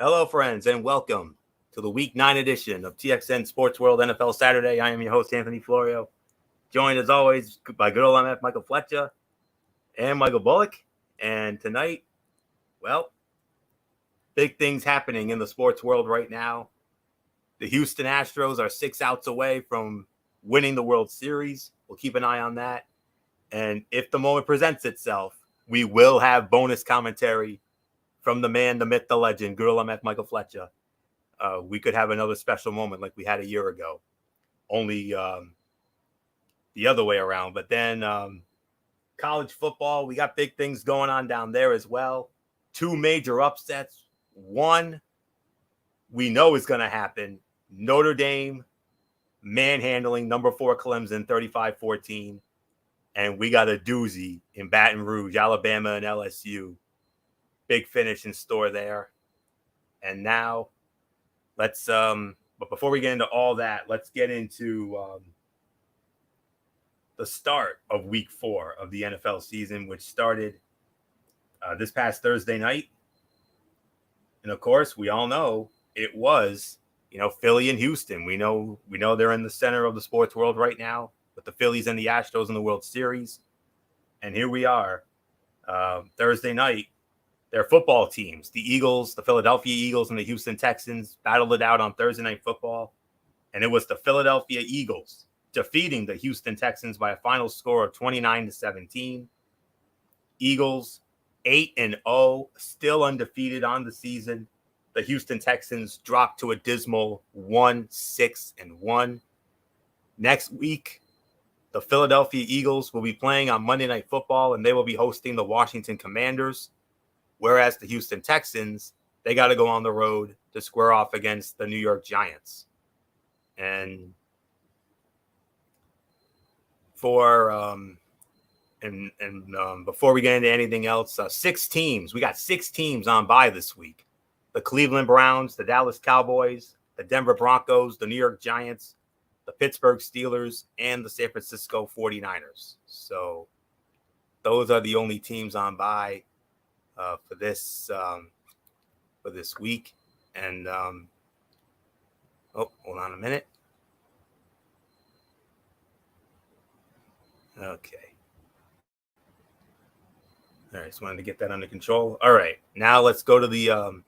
Hello, friends, and welcome to the Week 9 edition of TXN Sports World NFL Saturday. I am your host, Anthony Florio, joined as always by good old MF Michael Fletcher and Michael Bullock. And tonight, well, big things happening in the sports world right now. The Houston Astros are 6 outs away from winning the World Series. We'll keep an eye on that. And if the moment presents itself, we will have bonus commentary from the man, the myth, the legend, good old MF Michael Fletcher. We could have another special moment like we had a year ago, only the other way around. But then college football, we got big things going on down there as well. 2 major upsets. One we know is going to happen. Notre Dame manhandling number 4 Clemson 35-14. And we got a doozy in Baton Rouge, Alabama and LSU. Big finish in store there. And now but before we get into all that, let's get into the start of week 4 of the NFL season, which started this past Thursday night. And of course, we all know it was, Philly and Houston. We know they're in the center of the sports world right now with the Phillies and the Astros in the World Series. And here we are, Thursday night. Their football teams, the Eagles, the Philadelphia Eagles, and the Houston Texans battled it out on Thursday Night Football. And it was the Philadelphia Eagles defeating the Houston Texans by a final score of 29-17. Eagles 8-0, still undefeated on the season. The Houston Texans dropped to a dismal 1-6-1. Next week, the Philadelphia Eagles will be playing on Monday Night Football, and they will be hosting the Washington Commanders. Whereas the Houston Texans, they got to go on the road to square off against the New York Giants. And before we get into anything else, 6 teams. We got 6 teams on bye this week. The Cleveland Browns, the Dallas Cowboys, the Denver Broncos, the New York Giants, the Pittsburgh Steelers, and the San Francisco 49ers. So those are the only teams on bye for this week. And hold on a minute. Okay. All right, just wanted to get that under control. All right, now let's go to the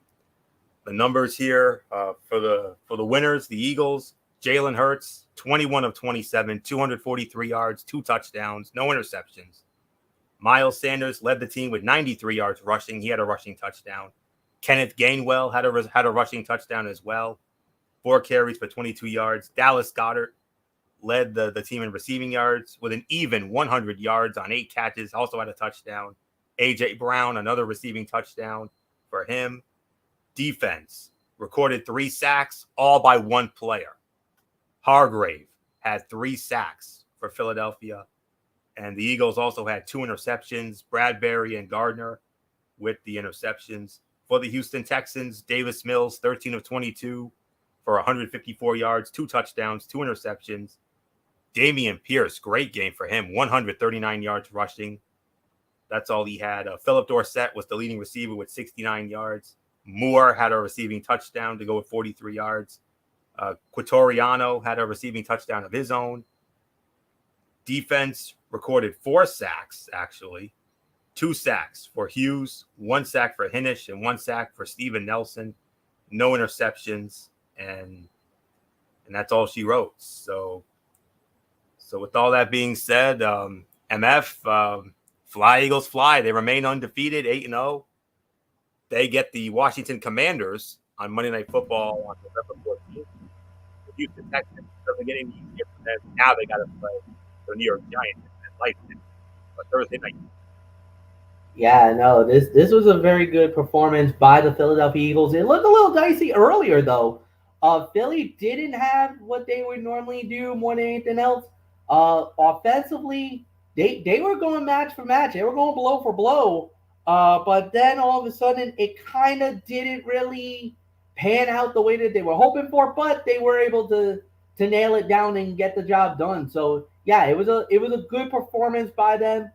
numbers here for the winners. The Eagles, Jalen Hurts, 21 of 27, 243 yards, 2 touchdowns, no interceptions. Miles Sanders led the team with 93 yards rushing. He had a rushing touchdown. Kenneth Gainwell had a rushing touchdown as well. 4 carries for 22 yards. Dallas Goedert led the team in receiving yards with an even 100 yards on 8 catches. Also had a touchdown. A.J. Brown, another receiving touchdown for him. Defense recorded 3 sacks, all by 1 player. Hargrave had 3 sacks for Philadelphia. And the Eagles also had 2 interceptions, Bradbury and Gardner with the interceptions. For the Houston Texans, Davis Mills, 13 of 22 for 154 yards, 2 touchdowns, 2 interceptions. Dameon Pierce, great game for him, 139 yards rushing. That's all he had. Philip Dorsett was the leading receiver with 69 yards. Moore had a receiving touchdown to go with 43 yards. Quatoriano had a receiving touchdown of his own. Defense recorded 4 sacks, actually. 2 sacks for Hughes, 1 sack for Hinish, and 1 sack for Steven Nelson. No interceptions, and that's all she wrote. So with all that being said, MF, fly Eagles fly. They remain undefeated, 8-0. They get the Washington Commanders on Monday Night Football on November 14th. The Houston Texans doesn't get any easier for them. Now they got to play the New York Giants but Thursday night. Yeah, no, this was a very good performance by the Philadelphia Eagles. It looked a little dicey earlier, though. Philly didn't have what they would normally do more than anything else. Offensively, they were going match for match. They were going blow for blow. But then all of a sudden, it kind of didn't really pan out the way that they were hoping for. But they were able to nail it down and get the job done. So yeah, it was a good performance by them.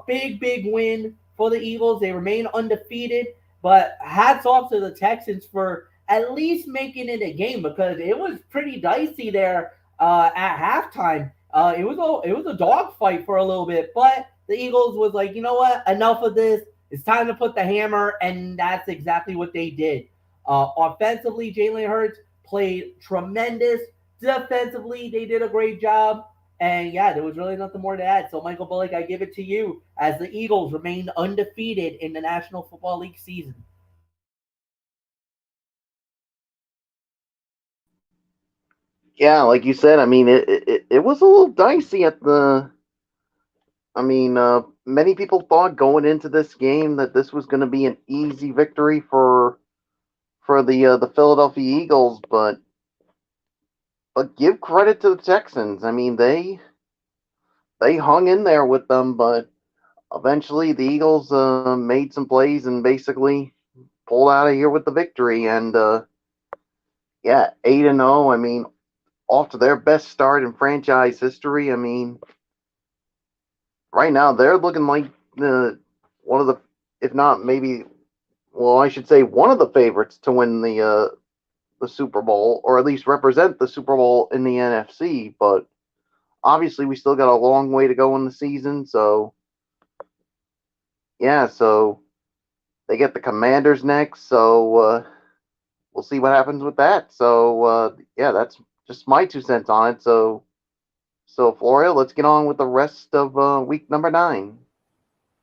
Big win for the Eagles. They remain undefeated. But hats off to the Texans for at least making it a game because it was pretty dicey there at halftime. It was a dogfight for a little bit, but the Eagles was like, you know what, enough of this. It's time to put the hammer, and that's exactly what they did. Offensively, Jalen Hurts played tremendous. Defensively, they did a great job. And yeah, there was really nothing more to add. So, Michael Bullock, I give it to you as the Eagles remained undefeated in the National Football League season. Yeah, like you said, I mean, it was a little dicey at the. I mean, many people thought going into this game that this was going to be an easy victory for the Philadelphia Eagles, but give credit to the Texans. I mean, they hung in there with them, but eventually the Eagles made some plays and basically pulled out of here with the victory. And yeah, 8-0. I mean, off to their best start in franchise history. I mean, right now they're looking like one of the, if not maybe, well, I should say one of the favorites to win the Super Bowl, or at least represent the Super Bowl in the NFC. But obviously, we still got a long way to go in the season. So yeah, so they get the Commanders next. So we'll see what happens with that. So yeah, that's just my 2 cents on it. So Floria, let's get on with the rest of week number 9.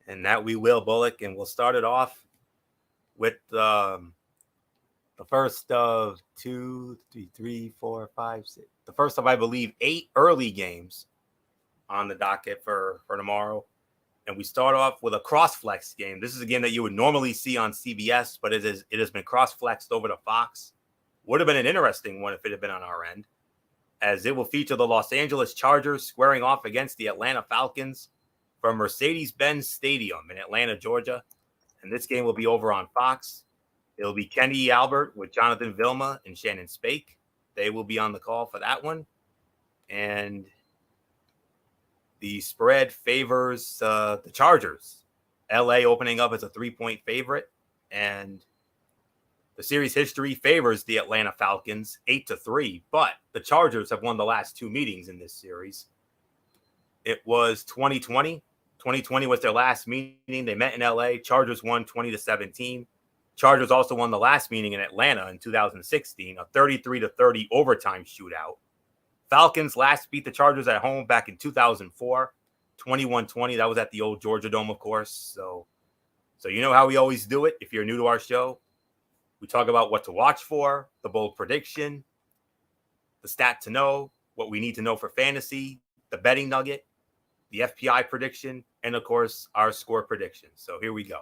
And that we will, Bullock. And we'll start it off with the first of 2, 3, 3, 4, 5, 6. The first of, I believe, 8 early games on the docket for tomorrow. And we start off with a cross-flex game. This is a game that you would normally see on CBS, but it has been cross-flexed over to Fox. Would have been an interesting one if it had been on our end, as it will feature the Los Angeles Chargers squaring off against the Atlanta Falcons from Mercedes-Benz Stadium in Atlanta, Georgia. And this game will be over on Fox. It'll be Kenny Albert with Jonathan Vilma and Shannon Spake. They will be on the call for that one. And the spread favors the Chargers. LA opening up as a 3-point favorite. And the series history favors the Atlanta Falcons 8-3. But the Chargers have won the last 2 meetings in this series. It was 2020. 2020 was their last meeting. They met in LA. Chargers won 20-17. Chargers also won the last meeting in Atlanta in 2016, a 33-30 overtime shootout. Falcons last beat the Chargers at home back in 2004, 21-20. That was at the old Georgia Dome, of course. So you know how we always do it. If you're new to our show, we talk about what to watch for, the bold prediction, the stat to know, what we need to know for fantasy, the betting nugget, the FPI prediction, and, of course, our score prediction. So here we go.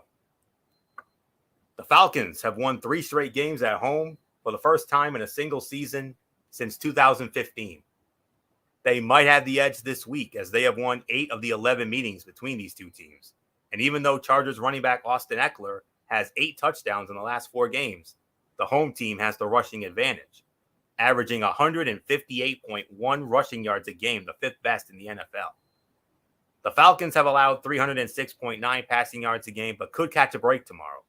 The Falcons have won 3 straight games at home for the first time in a single season since 2015. They might have the edge this week as they have won 8 of the 11 meetings between these two teams. And even though Chargers running back Austin Eckler has 8 touchdowns in the last 4 games, the home team has the rushing advantage, averaging 158.1 rushing yards a game, the 5th best in the NFL. The Falcons have allowed 306.9 passing yards a game, but could catch a break tomorrow.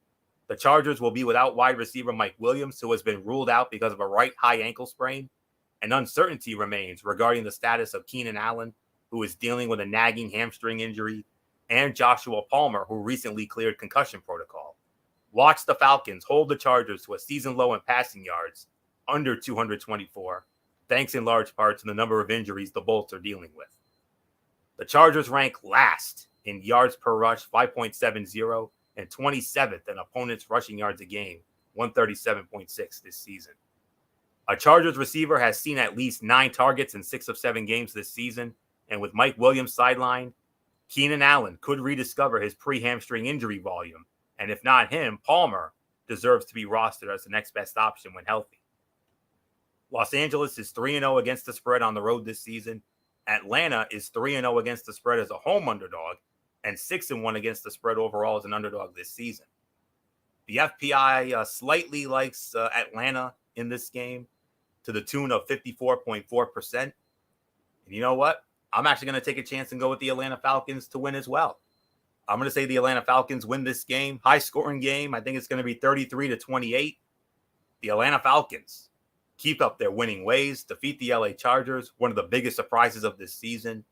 The Chargers will be without wide receiver Mike Williams, who has been ruled out because of a right high ankle sprain, and uncertainty remains regarding the status of Keenan Allen, who is dealing with a nagging hamstring injury, and Joshua Palmer, who recently cleared concussion protocol. Watch the Falcons hold the Chargers to a season low in passing yards, under 224, thanks in large part to the number of injuries the Bolts are dealing with. The Chargers rank last in yards per rush, 5.70, and 27th in opponents' rushing yards a game, 137.6 this season. A Chargers receiver has seen at least 9 targets in 6 of 7 games this season, and with Mike Williams sidelined, Keenan Allen could rediscover his pre-hamstring injury volume, and if not him, Palmer deserves to be rostered as the next best option when healthy. Los Angeles is 3-0 against the spread on the road this season. Atlanta is 3-0 against the spread as a home underdog, and 6-1 against the spread overall as an underdog this season. The FPI slightly likes Atlanta in this game to the tune of 54.4%. And you know what? I'm actually going to take a chance and go with the Atlanta Falcons to win as well. I'm going to say the Atlanta Falcons win this game. High scoring game. I think it's going to be 33-28. The Atlanta Falcons keep up their winning ways, defeat the LA Chargers, one of the biggest surprises of this season.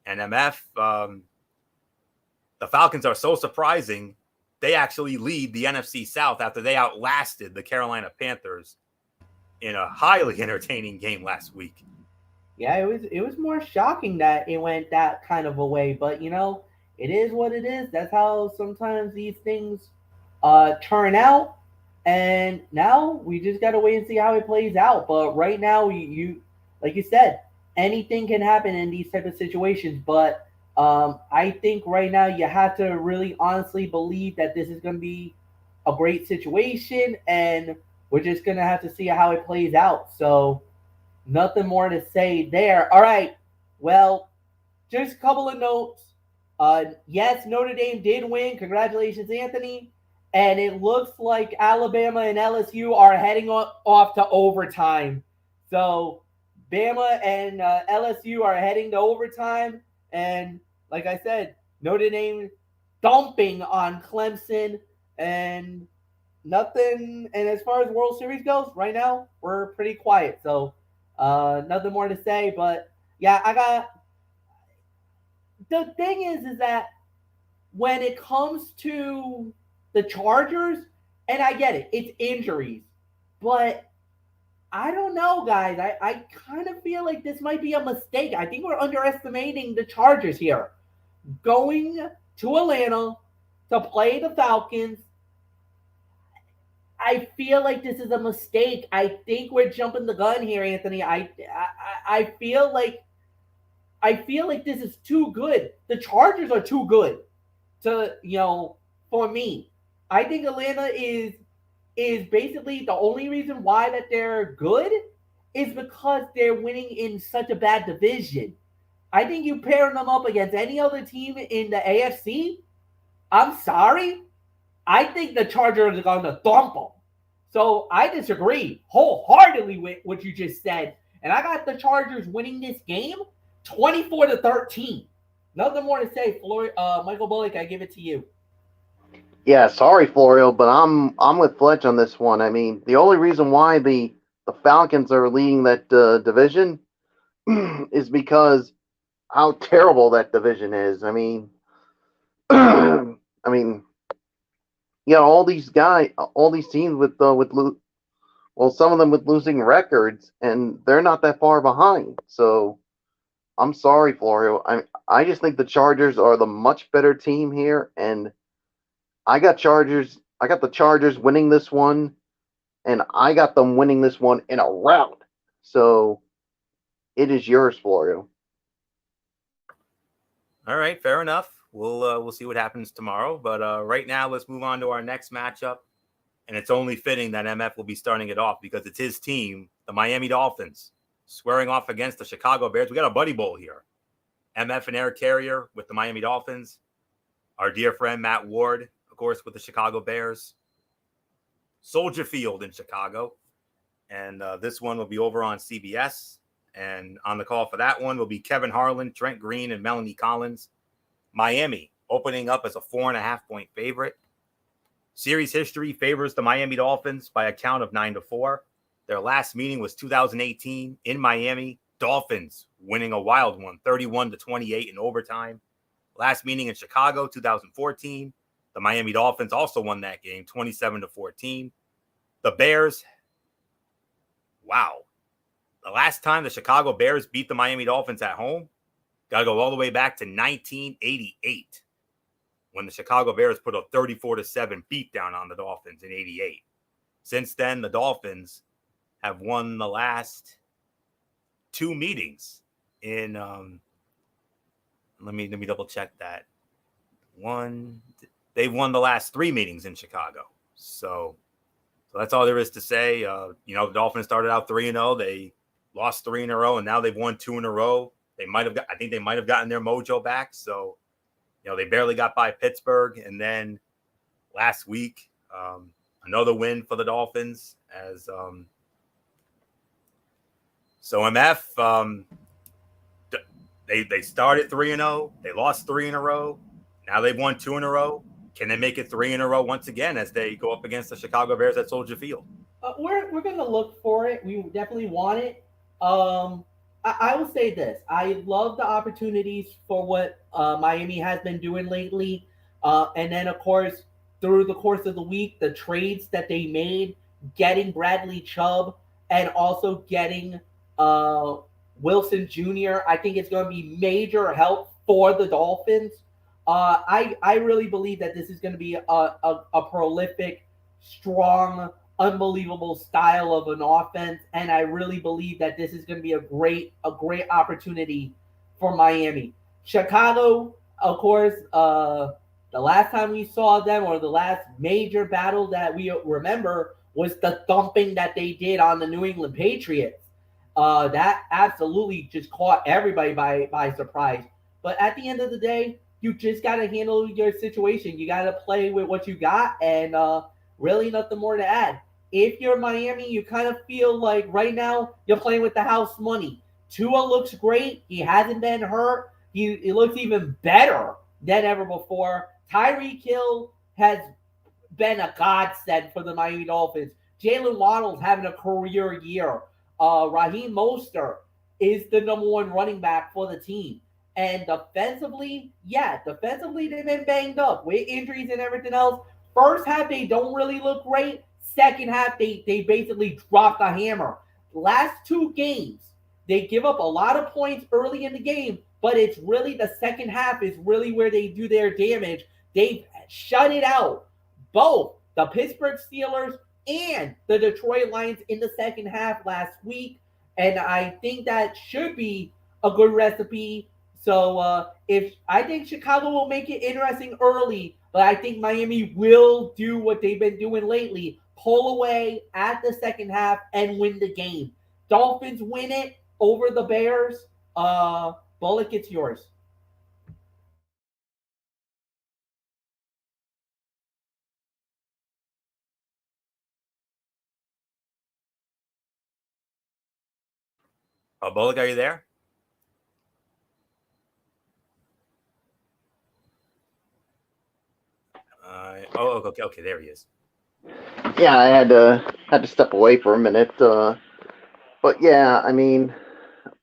And MF, the Falcons are so surprising, they actually lead the NFC South after they outlasted the Carolina Panthers in a highly entertaining game last week. Yeah, it was more shocking that it went that kind of a way, but it is what it is. That's how sometimes these things turn out. And now we just gotta wait and see how it plays out. But right now, you like you said, anything can happen in these type of situations. But I think right now you have to really honestly believe that this is going to be a great situation, and we're just gonna have to see how it plays out. So nothing more to say there. All right. Well, just a couple of notes. Yes, Notre Dame did win. Congratulations, Anthony. And it looks like Alabama and LSU are heading off to overtime. So Bama and LSU are heading to overtime. And like I said, Notre Dame dumping on Clemson and nothing. And as far as World Series goes, right now, we're pretty quiet. So nothing more to say. But yeah, I got the thing is that when it comes to the Chargers, and I get it, it's injuries, but I don't know, guys. I kind of feel like this might be a mistake. I think we're underestimating the Chargers here. Going to Atlanta to play the Falcons, I feel like this is a mistake. I think we're jumping the gun here, Anthony. I feel like this is too good. The Chargers are too good to, for me. I think Atlanta is basically the only reason why that they're good is because they're winning in such a bad division. I think you pair them up against any other team in the AFC. I'm sorry. I think the Chargers are going to thump them. So I disagree wholeheartedly with what you just said. And I got the Chargers winning this game 24-13. Nothing more to say. Michael Bullock, I give it to you. Yeah, sorry, Florio, but I'm with Fletch on this one. I mean, the only reason why the Falcons are leading that division is because how terrible that division is. I mean, I mean, all these guys, all these teams with some of them with losing records, and they're not that far behind. So I'm sorry, Florio. I just think the Chargers are the much better team here, and I got the Chargers winning this one, and I got them winning this one in a rout. So it is yours, Florio. All right, fair enough. We'll see what happens tomorrow. But right now, let's move on to our next matchup. And it's only fitting that MF will be starting it off because it's his team, the Miami Dolphins, squaring off against the Chicago Bears. We got a buddy bowl here. MF and Eric Carrier with the Miami Dolphins. Our dear friend Matt Ward, of course, with the Chicago Bears. Soldier Field in Chicago. And this one will be over on CBS. And on the call for that one will be Kevin Harlan, Trent Green, and Melanie Collins. Miami opening up as a 4.5-point favorite. Series history favors the Miami Dolphins by a count of 9-4. Their last meeting was 2018 in Miami. Dolphins winning a wild one, 31-28 in overtime. Last meeting in Chicago, 2014. The Miami Dolphins also won that game, 27-14. The Bears, wow. The last time the Chicago Bears beat the Miami Dolphins at home, got to go all the way back to 1988 when the Chicago Bears put a 34-7 beatdown on the Dolphins in 88. Since then, the Dolphins have won the last two meetings in let me double check that. They've won the last three meetings in Chicago. So that's all there is to say. The Dolphins started out 3-0. They lost 3 in a row, and now they've won 2 in a row. I think they might have gotten their mojo back. So, they barely got by Pittsburgh. And then last week, another win for the Dolphins as so MF, they started 3-0. They lost 3 in a row. Now they've won 2 in a row. Can they make it 3 in a row once again as they go up against the Chicago Bears at Soldier Field? We're gonna look for it. We definitely want it. I will say this: I love the opportunities for what Miami has been doing lately, and then of course through the course of the week, the trades that they made, getting Bradley Chubb and also getting uh, Wilson Jr. I think it's going to be major help for the Dolphins. I really believe that this is going to be a prolific, strong, unbelievable style of an offense, and I really believe that this is going to be a great opportunity for Miami. Chicago, of course, the last time we saw them, or the last major battle that we remember, was the thumping that they did on the New England Patriots. That absolutely just caught everybody by surprise. But at the end of the day, you just got to handle your situation. You got to play with what you got, and really nothing more to add. If you're Miami, you kind of feel like right now you're playing with the house money. Tua looks great. He hasn't been hurt. He looks even better than ever before. Tyreek Hill has been a godsend for the Miami Dolphins. Jalen Waddle's having a career year. Raheem Mostert is the number one running back for the team. And defensively, defensively they've been banged up with injuries and everything else. First half, they don't really look great. Second half, they basically dropped the hammer. Last 2 games, they give up a lot of points early in the game, but it's really the second half is really where they do their damage. They've shut it out. Both the Pittsburgh Steelers and the Detroit Lions in the second half last week. And I think that should be a good recipe. So if I think Chicago will make it interesting early, but I think Miami will do what they've been doing lately, pull away at the second half and win the game. Dolphins win it over the Bears. Bullock, it's yours. Bullock, are you there? Okay, there he is. Yeah, I had to step away for a minute. But yeah, I mean,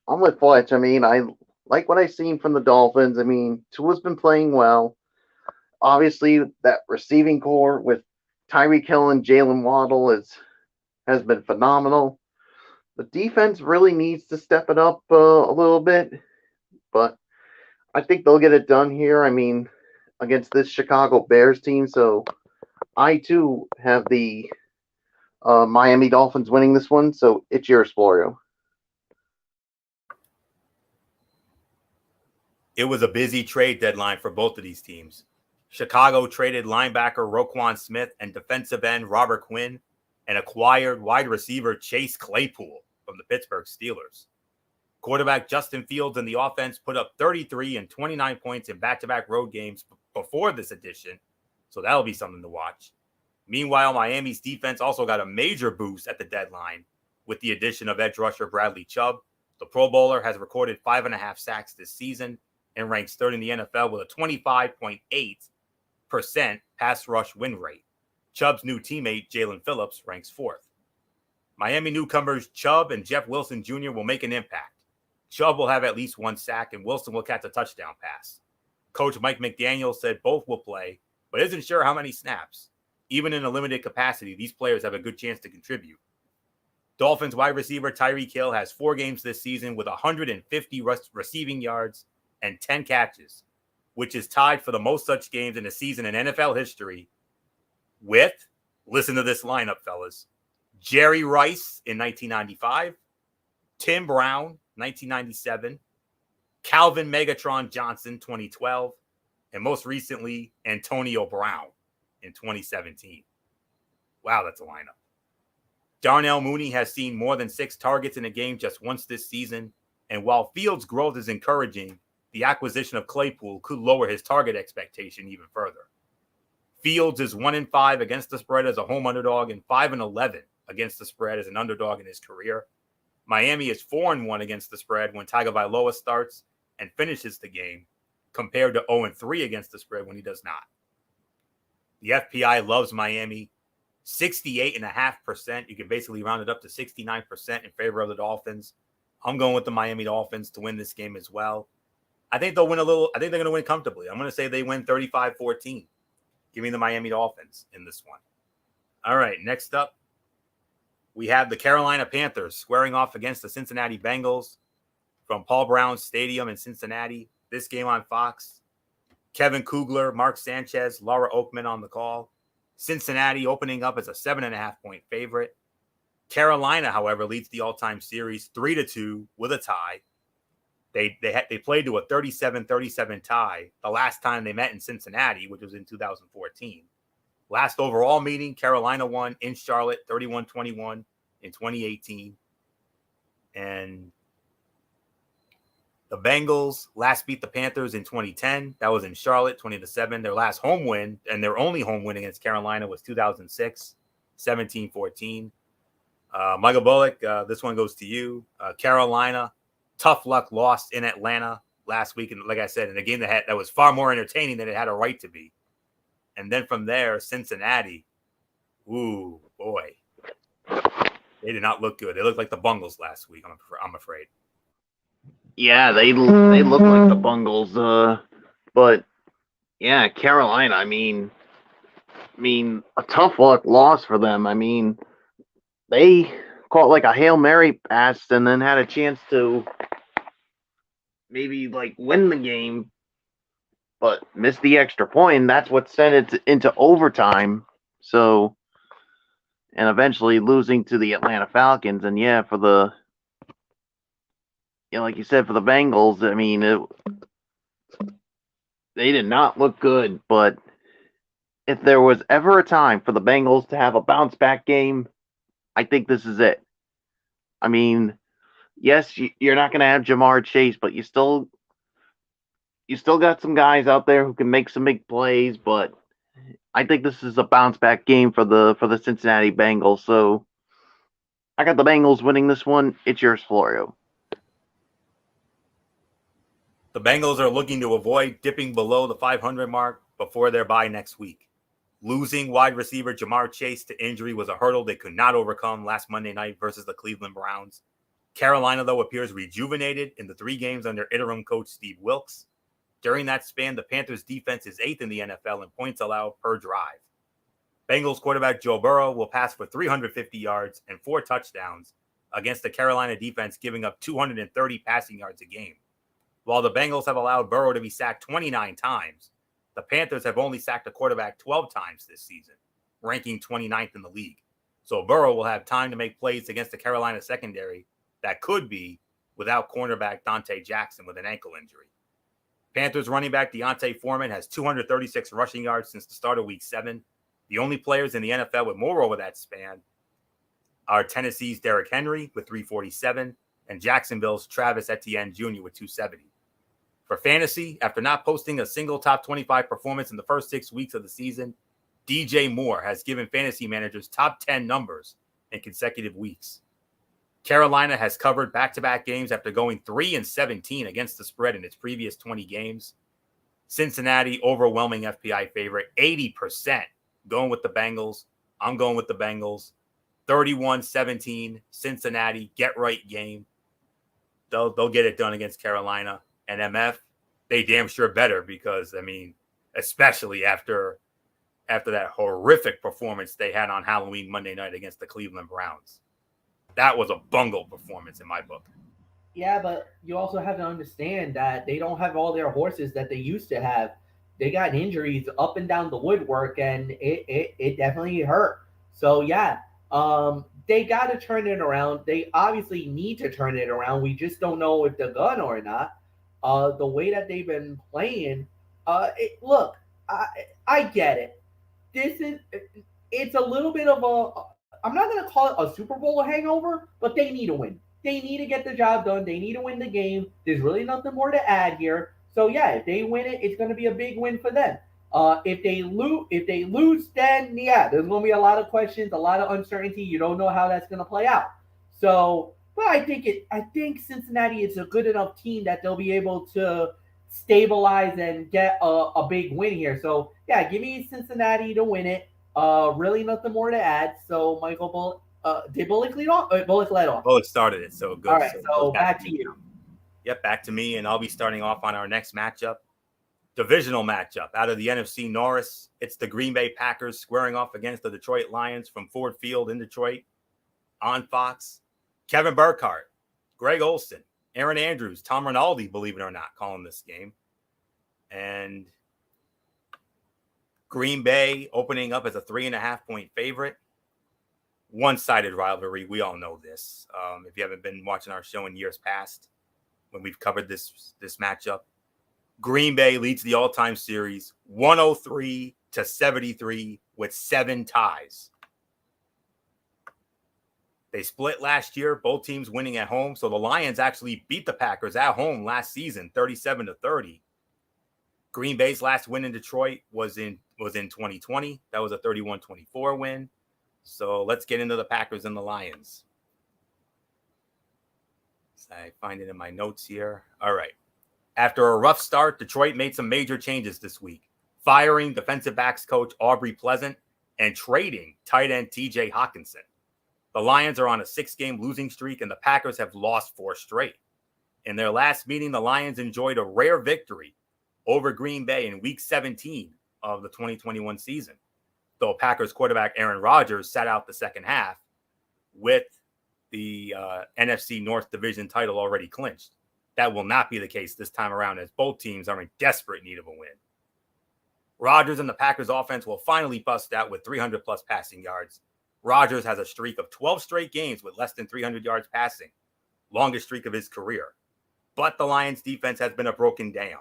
I'm with Fletch. I mean, I like what I've seen from the Dolphins. I mean, Tua's been playing well. Obviously, that receiving core with Tyreek Hill and Jalen Waddle has been phenomenal. The defense really needs to step it up a little bit, but I think they'll get it done here. I mean, against this Chicago Bears team. So I too have the Miami Dolphins winning this one. So it's yours, Florio. It was a busy trade deadline for both of these teams. Chicago traded linebacker Roquan Smith and defensive end Robert Quinn and acquired wide receiver Chase Claypool from the Pittsburgh Steelers. Quarterback Justin Fields and the offense put up 33 and 29 points in back-to-back road games before this edition, so that'll be something to watch. Meanwhile, Miami's defense also got a major boost at the deadline with the addition of edge rusher Bradley Chubb. The Pro Bowler has recorded 5.5 sacks this season and ranks third in the NFL with a 25.8% pass rush win rate. Chubb's new teammate, Jalen Phillips, ranks fourth. Miami newcomers Chubb and Jeff Wilson Jr. will make an impact. Chubb will have at least 1 sack, and Wilson will catch a touchdown pass. Coach Mike McDaniel said both will play, but isn't sure how many snaps. Even in a limited capacity, these players have a good chance to contribute. Dolphins wide receiver Tyreek Hill has 4 games this season with 150 receiving yards and 10 catches, which is tied for the most such games in a season in NFL history with, listen to this lineup, fellas, Jerry Rice in 1995, Tim Brown, 1997, Calvin Megatron Johnson, 2012, and most recently, Antonio Brown in 2017. Wow, that's a lineup. Darnell Mooney has seen more than 6 targets in a game just once this season, and while Fields' growth is encouraging, the acquisition of Claypool could lower his target expectation even further. Fields is 1-5 against the spread as a home underdog and 5-11 against the spread as an underdog in his career. Miami is 4-1 against the spread when Tagovailoa starts and finishes the game. compared to 0-3 against the spread when he does not. The FPI loves Miami. 68.5%. You can basically round it up to 69% in favor of the Dolphins. I'm going with the Miami Dolphins to win this game as well. I think they'll win I think they're going to win comfortably. I'm going to say they win 35-14. Give me the Miami Dolphins in this one. All right, next up, we have the Carolina Panthers squaring off against the Cincinnati Bengals from Paul Brown Stadium in Cincinnati. This game on Fox. Kevin Kugler, Mark Sanchez, Laura Oakman on the call. Cincinnati opening up as a 7.5-point favorite. Carolina, however, leads the all-time series 3-2 with a tie. They played to a 37-37 tie the last time they met in Cincinnati, which was in 2014. Last overall meeting, Carolina won in Charlotte 31-21 in 2018. And the Bengals last beat the Panthers in 2010. That was in Charlotte, 20-7. Their last home win, and their only home win against Carolina, was 2006, 17-14. Michael Bullock, this one goes to you. Carolina, tough luck lost in Atlanta last week. And like I said, in a game that was far more entertaining than it had a right to be. And then from there, Cincinnati. Ooh, boy. They did not look good. They looked like the Bungles last week, I'm afraid. Yeah, they look like the Bungles. But yeah, Carolina. I mean, a tough luck loss for them. I mean, they caught like a Hail Mary pass and then had a chance to maybe like win the game, but missed the extra point. That's what sent it into overtime. So, and eventually losing to the Atlanta Falcons. And yeah, like you said, for the Bengals, I mean, they did not look good. But if there was ever a time for the Bengals to have a bounce back game, I think this is it. I mean, yes, you're not going to have Jamar Chase, but you still got some guys out there who can make some big plays. But I think this is a bounce back game for the Cincinnati Bengals. So I got the Bengals winning this one. It's yours, Florio. The Bengals are looking to avoid dipping below the 500 mark before their bye next week. Losing wide receiver Jamar Chase to injury was a hurdle they could not overcome last Monday night versus the Cleveland Browns. Carolina, though, appears rejuvenated in the 3 games under interim coach Steve Wilks. During that span, the Panthers' defense is 8th in the NFL in points allowed per drive. Bengals quarterback Joe Burrow will pass for 350 yards and 4 touchdowns against the Carolina defense, giving up 230 passing yards a game. While the Bengals have allowed Burrow to be sacked 29 times, the Panthers have only sacked a quarterback 12 times this season, ranking 29th in the league. So Burrow will have time to make plays against the Carolina secondary that could be without cornerback Dante Jackson with an ankle injury. Panthers running back Deontay Foreman has 236 rushing yards since the start of Week 7. The only players in the NFL with more over that span are Tennessee's Derrick Henry with 347 and Jacksonville's Travis Etienne Jr. with 270. For fantasy, after not posting a single top 25 performance in the first 6 weeks of the season, DJ Moore has given fantasy managers top 10 numbers in consecutive weeks. Carolina has covered back-to-back games after going 3-17 against the spread in its previous 20 games. Cincinnati, overwhelming FPI favorite, 80%. Going with the Bengals. I'm going with the Bengals. 31-17, Cincinnati, get-right game. They'll get it done against Carolina. And MF, they damn sure better because, I mean, especially after that horrific performance they had on Halloween Monday night against the Cleveland Browns. That was a bungle performance in my book. Yeah, but you also have to understand that they don't have all their horses that they used to have. They got injuries up and down the woodwork, and it definitely hurt. So, yeah, they got to turn it around. They obviously need to turn it around. We just don't know if they're going or not. The way that they've been playing, look, I get it. It's a little bit of I'm not going to call it a Super Bowl hangover, but they need to win. They need to get the job done. They need to win the game. There's really nothing more to add here. So yeah, if they win it, it's going to be a big win for them. If they lose, then yeah, there's going to be a lot of questions, a lot of uncertainty. You don't know how that's going to play out. So, but I think Cincinnati is a good enough team that they'll be able to stabilize and get a big win here. So yeah, give me Cincinnati to win it. Really nothing more to add. So Michael did Bullock lead off? Bullock led off. Bullock started it, so All good. right, So it so goes back to to me you. now. Yep, back to me, and I'll be starting off on our next matchup. Divisional matchup out of the NFC Norris. It's the Green Bay Packers squaring off against the Detroit Lions from Ford Field in Detroit on Fox. Kevin Burkhardt, Greg Olson, Aaron Andrews, Tom Rinaldi, believe it or not, calling this game. And Green Bay opening up as a 3.5-point favorite. One-sided rivalry. We all know this. If you haven't been watching our show in years past, when we've covered this matchup, Green Bay leads the all-time series 103-73 with 7 ties. They split last year, both teams winning at home. So the Lions actually beat the Packers at home last season, 37-30. Green Bay's last win in Detroit was in 2020. That was a 31-24 win. So let's get into the Packers and the Lions. So I find it in my notes here. All right. After a rough start, Detroit made some major changes this week, firing defensive backs coach Aubrey Pleasant and trading tight end TJ Hawkinson. The Lions are on a 6-game losing streak, and the Packers have lost 4 straight. In their last meeting, the Lions enjoyed a rare victory over Green Bay in Week 17 of the 2021 season, though Packers quarterback Aaron Rodgers sat out the second half with the NFC North Division title already clinched. That will not be the case this time around, as both teams are in desperate need of a win. Rodgers and the Packers offense will finally bust out with 300-plus passing yards. Rodgers has a streak of 12 straight games with less than 300 yards passing, longest streak of his career. But the Lions defense has been a broken dam.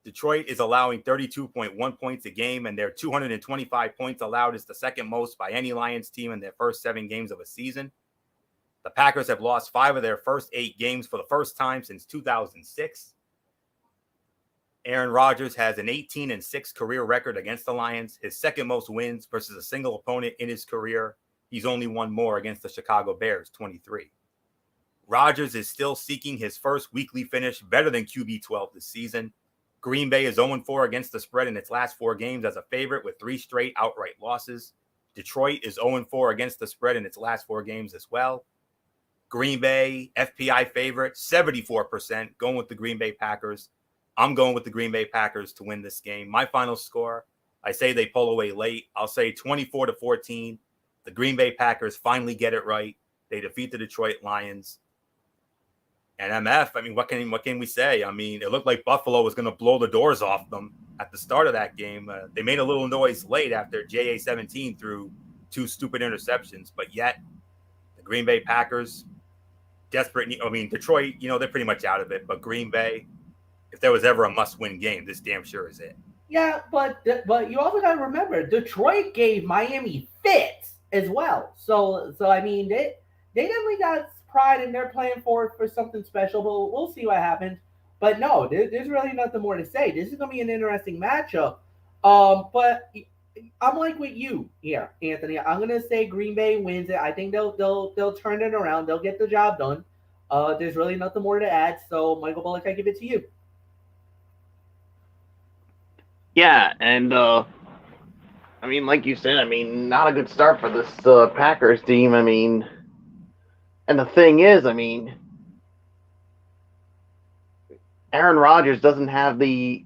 Detroit is allowing 32.1 points a game, and their 225 points allowed is the second most by any Lions team in their first 7 games of a season. The Packers have lost 5 of their first 8 games for the first time since 2006. Aaron Rodgers has an 18-6 career record against the Lions, his second most wins versus a single opponent in his career. He's only won more against the Chicago Bears, 23. Rodgers is still seeking his first weekly finish better than QB12 this season. Green Bay is 0-4 against the spread in its last 4 games as a favorite with 3 straight outright losses. Detroit is 0-4 against the spread in its last 4 games as well. Green Bay, FPI favorite, 74%, going with the Green Bay Packers. I'm going with the Green Bay Packers to win this game. My final score, I say they pull away late. I'll say 24-14. The Green Bay Packers finally get it right. They defeat the Detroit Lions. And MF, I mean, what can we say? I mean, it looked like Buffalo was going to blow the doors off them at the start of that game. They made a little noise late after JA-17 threw 2 stupid interceptions, but yet the Green Bay Packers, desperate. I mean, Detroit, they're pretty much out of it, but Green Bay, if there was ever a must-win game, this damn sure is it. Yeah, but you also got to remember, Detroit gave Miami fits as well. So I mean, they definitely got pride and they're playing for something special. But we'll see what happens. But no, there's really nothing more to say. This is gonna be an interesting matchup. But I'm like with you here, Anthony. I'm gonna say Green Bay wins it. I think they'll turn it around. They'll get the job done. There's really nothing more to add. So Michael Bullock, I give it to you. Yeah, and I mean, like you said, I mean, not a good start for this Packers team. I mean, and the thing is, I mean, Aaron Rodgers doesn't have the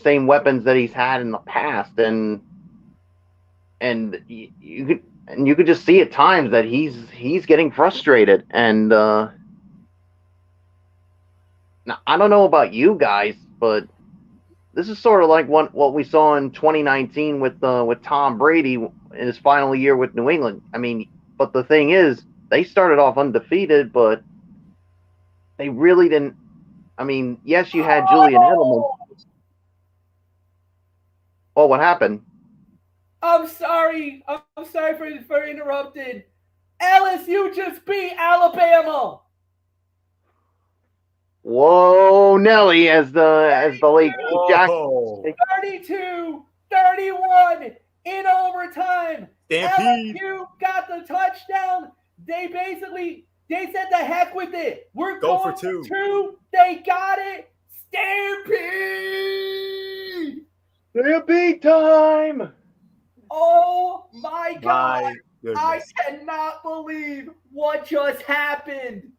same weapons that he's had in the past, and you could just see at times that he's getting frustrated. And now, I don't know about you guys, but this is sort of like what we saw in 2019 with Tom Brady in his final year with New England. I mean, but the thing is, they started off undefeated, but they really didn't. I mean, yes, you had Julian Edelman. Oh, what happened? I'm sorry. I'm sorry for interrupted. LSU just beat Alabama. Whoa, Nelly, as the late Jackson. 32-31 in overtime. Stampede. LSU got the touchdown. They They said the heck with it. We're Go going for two. 2. They got it. Stampede. Stampede time! Oh my God. My I goodness. cannot believe what just happened.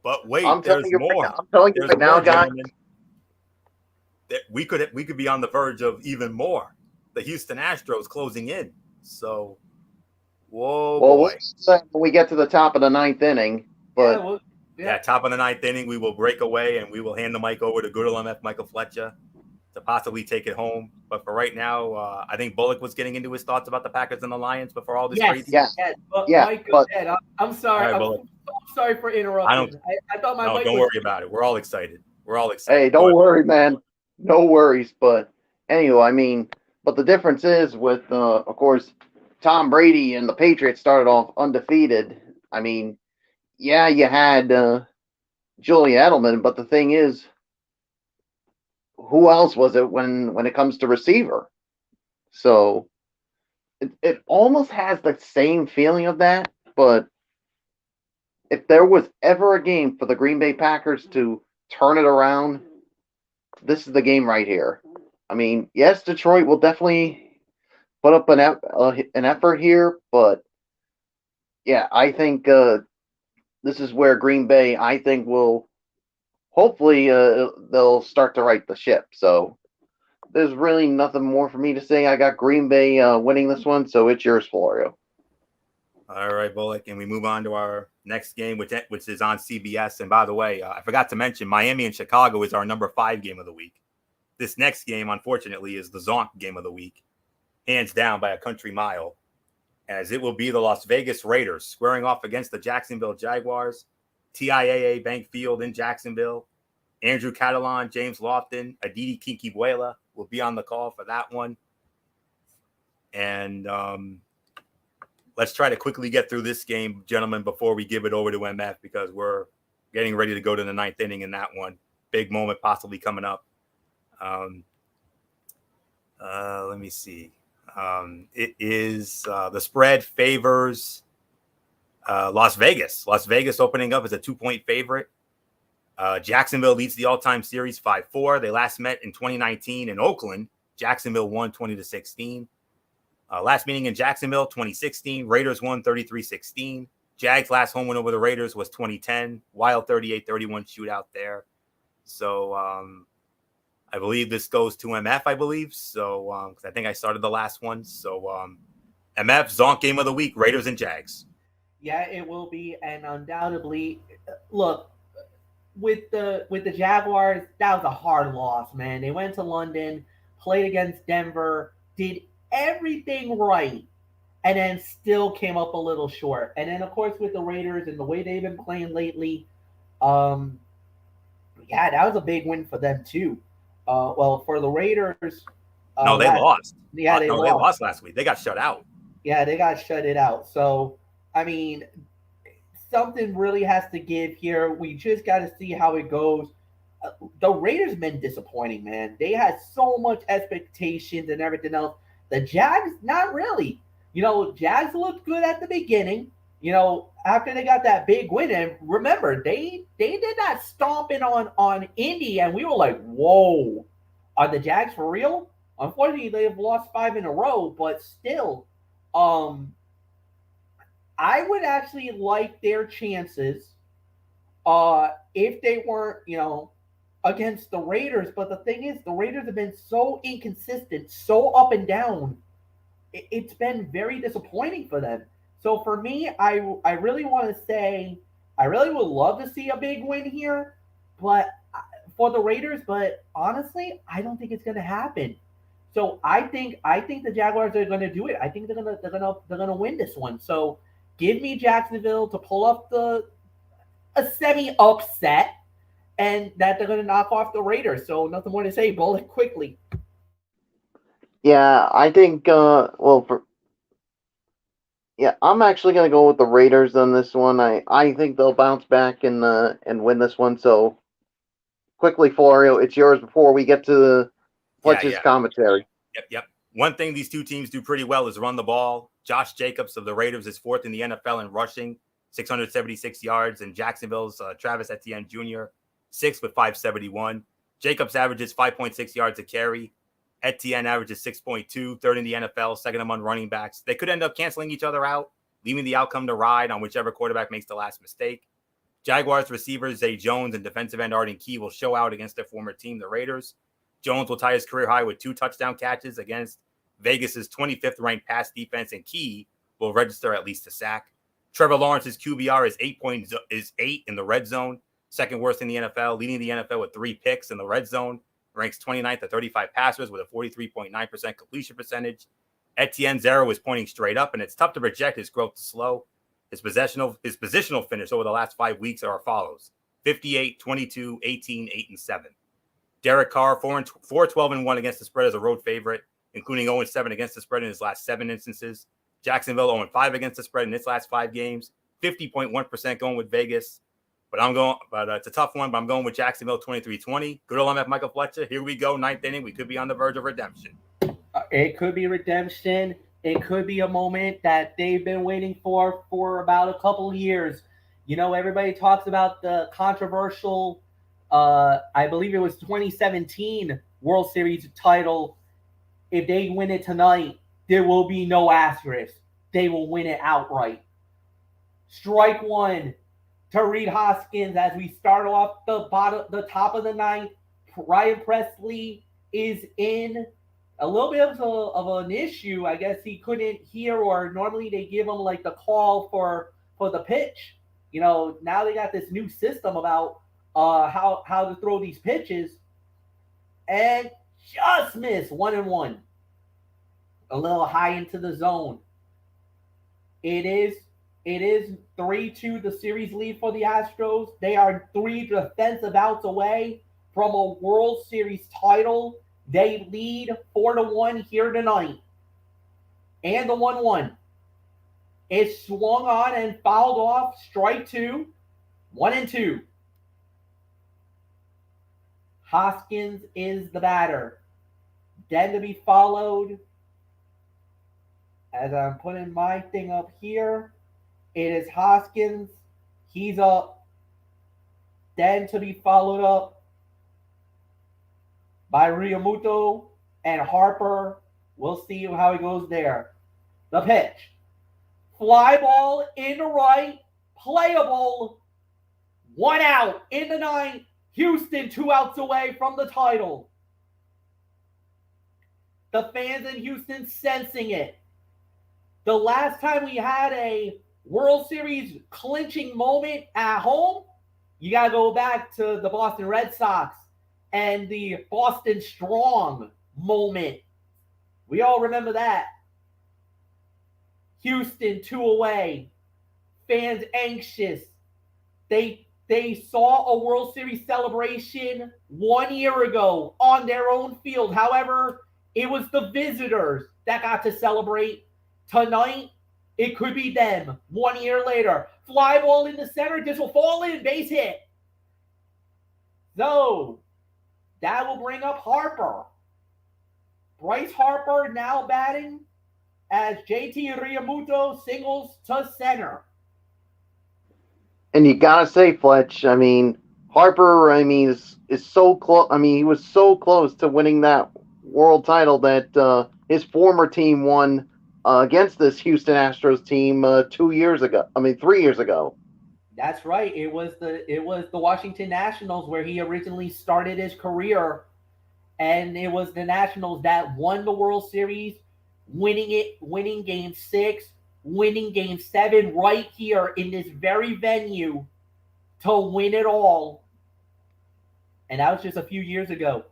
But wait, I'm telling there's you right more. now, I'm telling you There's right now, more, guys. gentlemen. That we could be on the verge of even more. The Houston Astros closing in. So, whoa, Well, boy. when we get to the top of the 9th inning, but Yeah, top of the 9th inning, we will break away and we will hand the mic over to good MF Michael Fletcher to possibly take it home. But for right now, I think Bullock was getting into his thoughts about the Packers and the Lions before all this crazy. Yeah. But Yeah, Mike, but- go ahead. I'm sorry. All right, I'm Bullock. so sorry for interrupting. I thought my No, mic don't was. worry about it. We're all excited. We're all excited. hey, Go don't ahead. worry, man. No worries. But anyway, I mean, but the difference is with, of course, Tom Brady and the Patriots started off undefeated. I mean, yeah, you had Julian Edelman, but the thing is, who else was it when it comes to receiver? So it almost has the same feeling of that, but if there was ever a game for the Green Bay Packers to turn it around, this is the game right here. I mean, yes, Detroit will definitely put up an effort here, but yeah, I think this is where Green Bay, I think, will hopefully they'll start to right the ship. So there's really nothing more for me to say. I got Green Bay winning this one, so it's yours, Florio. All right, Bullock, and we move on to our next game, which is on CBS. And by the way, I forgot to mention Miami and Chicago is our number 5 game of the week. This next game, unfortunately, is the Zonk game of the week, hands down by a country mile, as it will be the Las Vegas Raiders squaring off against the Jacksonville Jaguars, TIAA Bank Field in Jacksonville. Andrew Catalan, James Lofton, Aditi Kinkibuela will be on the call for that one. And let's try to quickly get through this game, gentlemen, before we give it over to MF, because we're getting ready to go to the 9th inning in that one. Big moment possibly coming up. Let me see. It is the spread favors Las Vegas. Las Vegas opening up as a 2-point favorite. Jacksonville leads the all-time series 5-4. They last met in 2019 in Oakland. Jacksonville won 20-16. Last meeting in Jacksonville, 2016. Raiders won 33-16. Jags' last home win over the Raiders was 2010. Wild 38-31 shootout there. So I believe this goes to MF, I believe. So because I think I started the last one. So MF, Zonk game of the week, Raiders and Jags. Yeah, it will be, and undoubtedly, look, with the Jaguars, that was a hard loss, man. They went to London, played against Denver, did everything right, and then still came up a little short. And then, of course, with the Raiders and the way they've been playing lately, yeah, that was a big win for them too. Well, for the Raiders, no, they lost. Yeah, they lost last week. They got shut out. Yeah, they got shut it out. So, I mean, something really has to give here. We just got to see how it goes. The Raiders have been disappointing, man. They had so much expectations and everything else. The Jags, not really. You know, Jags looked good at the beginning. You know, after they got that big win, and remember, they did that stomping on Indy, and we were like, whoa, are the Jags for real? Unfortunately, they've lost 5 in a row, but still, I would actually like their chances if they weren't, you know, against the Raiders. But the thing is, the Raiders have been so inconsistent, so up and down. It's been very disappointing for them. So for me, I really want to say I really would love to see a big win here, but for the Raiders. But honestly, I don't think it's going to happen. So I think the Jaguars are going to do it. I think they're gonna win this one. So give me Jacksonville to pull up a semi upset, and that they're going to knock off the Raiders. So nothing more to say. Bowl it quickly. Yeah, I think. I'm actually going to go with the Raiders on this one. I think they'll bounce back and win this one. So quickly, Florio, it's yours before we get to the Fletcher's commentary. Yep. One thing these two teams do pretty well is run the ball. Josh Jacobs of the Raiders is 4th in the NFL in rushing, 676 yards, and Jacksonville's Travis Etienne Jr., 6th with 571. Jacobs averages 5.6 yards a carry. Etienne averages 6.2, third in the NFL, second among running backs. They could end up canceling each other out, leaving the outcome to ride on whichever quarterback makes the last mistake. Jaguars receivers Zay Jones and defensive end Arden Key will show out against their former team, the Raiders. Jones will tie his career high with 2 touchdown catches against Vegas's 25th ranked pass defense, and Key will register at least a sack. Trevor Lawrence's QBR is 8 in the red zone, second worst in the NFL, leading the NFL with 3 picks in the red zone. Ranks 29th to 35 passers with a 43.9% completion percentage. Etienne's arrow is pointing straight up, and it's tough to project his growth to slow. His positional finish over the last 5 weeks are as follows: 58, 22, 18, 8, and 7. Derek Carr, 4-12-1 against the spread as a road favorite, including 0-7 against the spread in his last 7 instances. Jacksonville 0-5 against the spread in its last 5 games. 50.1% going with Vegas. But it's a tough one, but I'm going with Jacksonville 23-20. Good old MF Michael Fletcher. Here we go, 9th inning. We could be on the verge of redemption. It could be redemption. It could be a moment that they've been waiting for about a couple of years. You know, everybody talks about the controversial, I believe it was 2017 World Series title. If they win it tonight, there will be no asterisk. They will win it outright. Strike one to Reed Hoskins as we start off the top of the 9th. Ryan Presley is in a little bit of an issue. I guess he couldn't hear, or normally they give him like the call for the pitch. You know, now they got this new system about how to throw these pitches, and just missed 1-1. A little high into the zone. It is 3-2 the series lead for the Astros. They are 3 defensive outs away from a World Series title. They lead 4-1 here tonight. And the 1-1. It's swung on and fouled off. Strike 2. 1-2. Hoskins is the batter. Then to be followed, as I'm putting my thing up here, it is Hoskins. He's up. Then to be followed up by Realmuto and Harper. We'll see how it goes there. The pitch. Fly ball in the right. Playable. 1 out in the 9th. Houston 2 outs away from the title. The fans in Houston sensing it. The last time we had a World Series clinching moment at home, you got to go back to the Boston Red Sox and the Boston Strong moment. We all remember that. Houston 2 away. Fans anxious. They saw a World Series celebration 1 year ago on their own field. However, it was the visitors that got to celebrate. Tonight, it could be them 1 year later. Fly ball in the center. This will fall in. Base hit. So, that will bring up Harper. Bryce Harper now batting as JT Realmuto singles to center. And you gotta say, Fletch, I mean, Harper, I mean, is so close. I mean, he was so close to winning that world title that his former team won against this Houston Astros team 3 years ago. That's right. It was the Washington Nationals where he originally started his career, and it was the Nationals that won the World Series, winning Game 6, winning Game 7 right here in this very venue to win it all. And that was just a few years ago.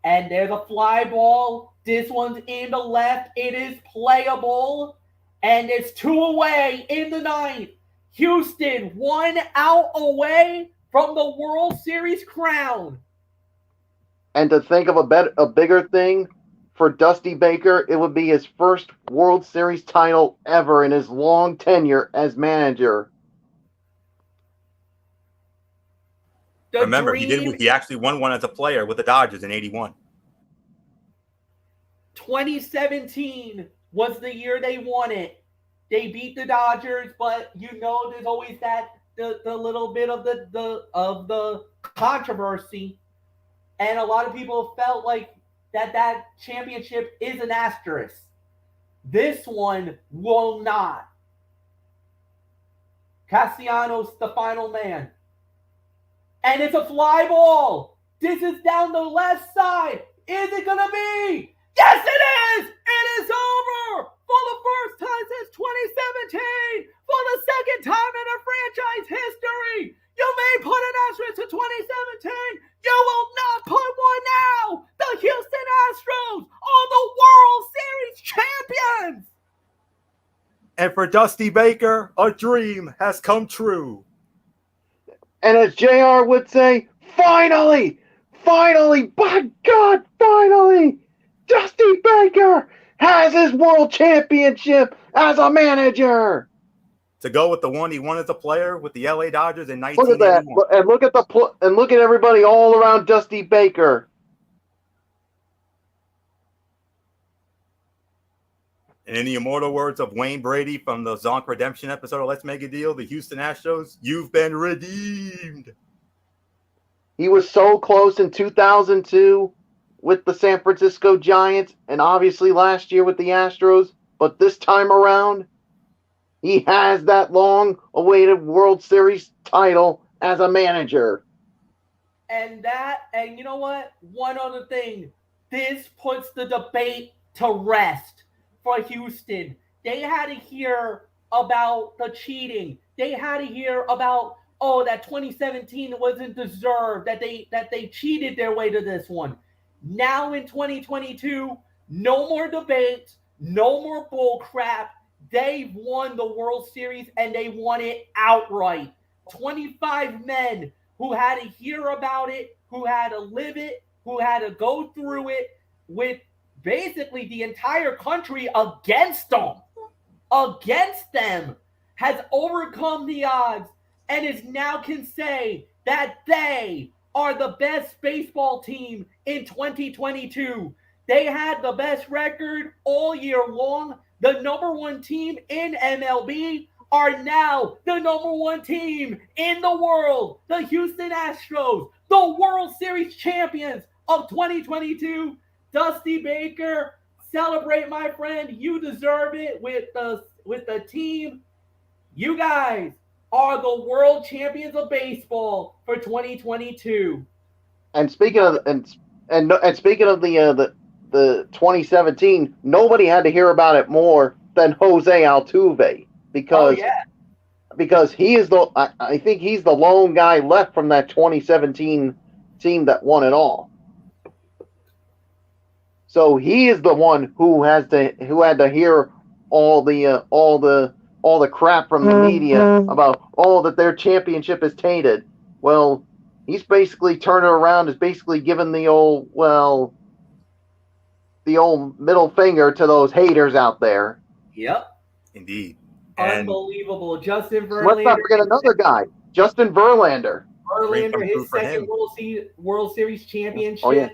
And there's a fly ball. This one's in the left. It is playable. And it's 2 away in the 9th. Houston 1 out away from the World Series crown. And to think of a bigger thing, for Dusty Baker, it would be his first World Series title ever in his long tenure as manager. Remember, he actually won one as a player with the Dodgers in '81. 2017 was the year they won it. They beat the Dodgers, but there's always that the little bit of the controversy, and a lot of people felt like that championship is an asterisk. This one will not. Castellanos, the final man. And it's a fly ball. This is down the left side. Is it going to be? Yes, it is! It is over! For the first time since 2017! For the second time in our franchise history! You may put an asterisk to 2017! You will not put one now! The Houston Astros are the World Series champions! And for Dusty Baker, a dream has come true. And as JR would say, finally! Finally! By God, finally! Dusty Baker has his world championship as a manager. To go with the one he won as a player with the LA Dodgers in Look at that, 1981. and look at everybody all around Dusty Baker. And in the immortal words of Wayne Brady from the Zonk Redemption episode of Let's Make a Deal, the Houston Astros, you've been redeemed. He was so close in 2002 with the San Francisco Giants, and obviously last year with the Astros, but this time around, he has that long-awaited World Series title as a manager. And you know what? One other thing. This puts the debate to rest for Houston. They had to hear about the cheating. They had to hear about, that 2017 wasn't deserved, that they cheated their way to this one. Now in 2022, no more debates, no more bull crap. They've won the World Series, and they won it outright. 25 men who had to hear about it, who had to live it, who had to go through it with basically the entire country against them, has overcome the odds and is now can say that they are the best baseball team in 2022. They had the best record all year long. The number one team in MLB are now the number one team in the world. The Houston Astros, the World Series champions of 2022. Dusty Baker, celebrate, my friend. You deserve it with the team. You guys are the world champions of baseball for 2022. And speaking of speaking of the 2017, nobody had to hear about it more than Jose Altuve because he is I think he's the lone guy left from that 2017 team that won it all. So he is the one who had to hear all the crap from the media about that their championship is tainted. Well, he's basically turned it around, is basically given the old middle finger to those haters out there. Yep. Indeed. Unbelievable. Justin Verlander. Let's not forget another guy, Justin Verlander. His second World Series championship. Oh, yeah.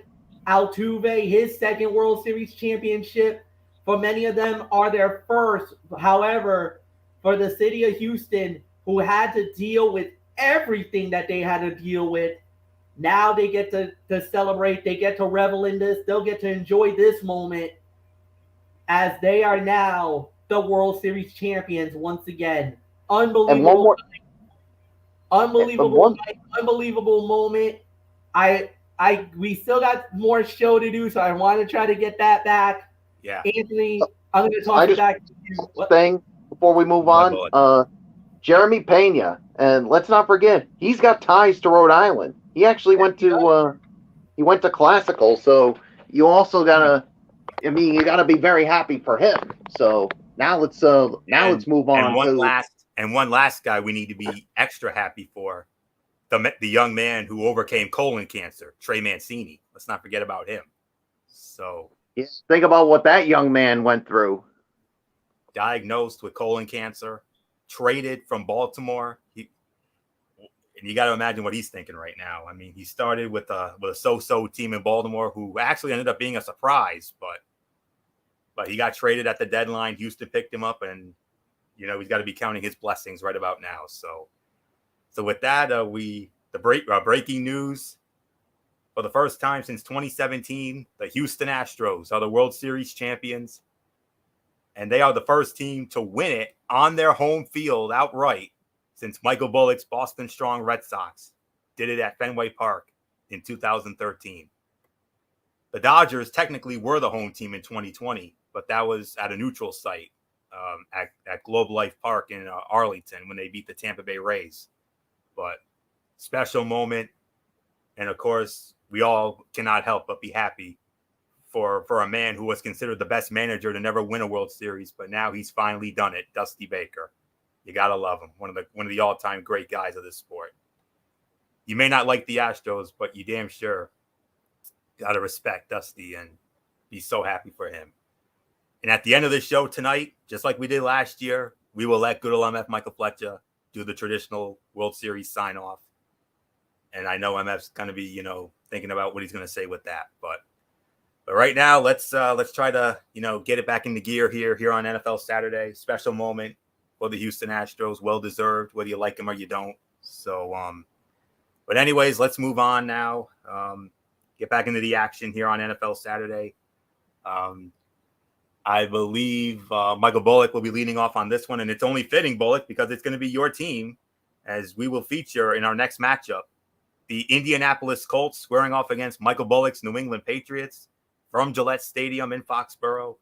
Altuve, his second World Series championship. For many of them are their first. However, for the city of Houston, who had to deal with everything that they had to deal with, now they get to celebrate. They get to revel in this. They'll get to enjoy this moment as they are now the World Series champions once again. Unbelievable. Unbelievable moment. We still got more show to do, so I want to try to get that back. Yeah. Anthony, I'm going to toss it back to you. Thing before we move on, Jeremy Pena, and let's not forget, he's got ties to Rhode Island. He actually went to Classical, so you also gotta be very happy for him. So now let's move on. And one last guy we need to be extra happy for, the young man who overcame colon cancer, Trey Mancini. Let's not forget about him. So think about what that young man went through. Diagnosed with colon cancer, traded from Baltimore. And you got to imagine what he's thinking right now. I mean, he started with a so-so team in Baltimore who actually ended up being a surprise, but he got traded at the deadline. Houston picked him up, and he's got to be counting his blessings right about now. So with that, breaking news. For the first time since 2017, the Houston Astros are the World Series champions. And they are the first team to win it on their home field outright since Michael Bullock's Boston Strong Red Sox did it at Fenway Park in 2013. The Dodgers technically were the home team in 2020, but that was at a neutral site at Globe Life Park in Arlington when they beat the Tampa Bay Rays. But special moment. And, of course, we all cannot help but be happy for a man who was considered the best manager to never win a World Series, but now he's finally done it, Dusty Baker. You got to love him. One of the all-time great guys of this sport. You may not like the Astros, but you damn sure got to respect Dusty and be so happy for him. And at the end of the show tonight, just like we did last year, we will let good old MF Michael Fletcher do the traditional World Series sign-off. And I know MF's going to be, thinking about what he's going to say with that. But right now, let's try to, get it back into gear here on NFL Saturday. Special moment for the Houston Astros. Well-deserved, whether you like them or you don't. So, but anyways, let's move on now. Get back into the action here on NFL Saturday. I believe Michael Bullock will be leading off on this one, and it's only fitting, Bullock, because it's going to be your team, as we will feature in our next matchup the Indianapolis Colts squaring off against Michael Bullock's New England Patriots from Gillette Stadium in Foxborough.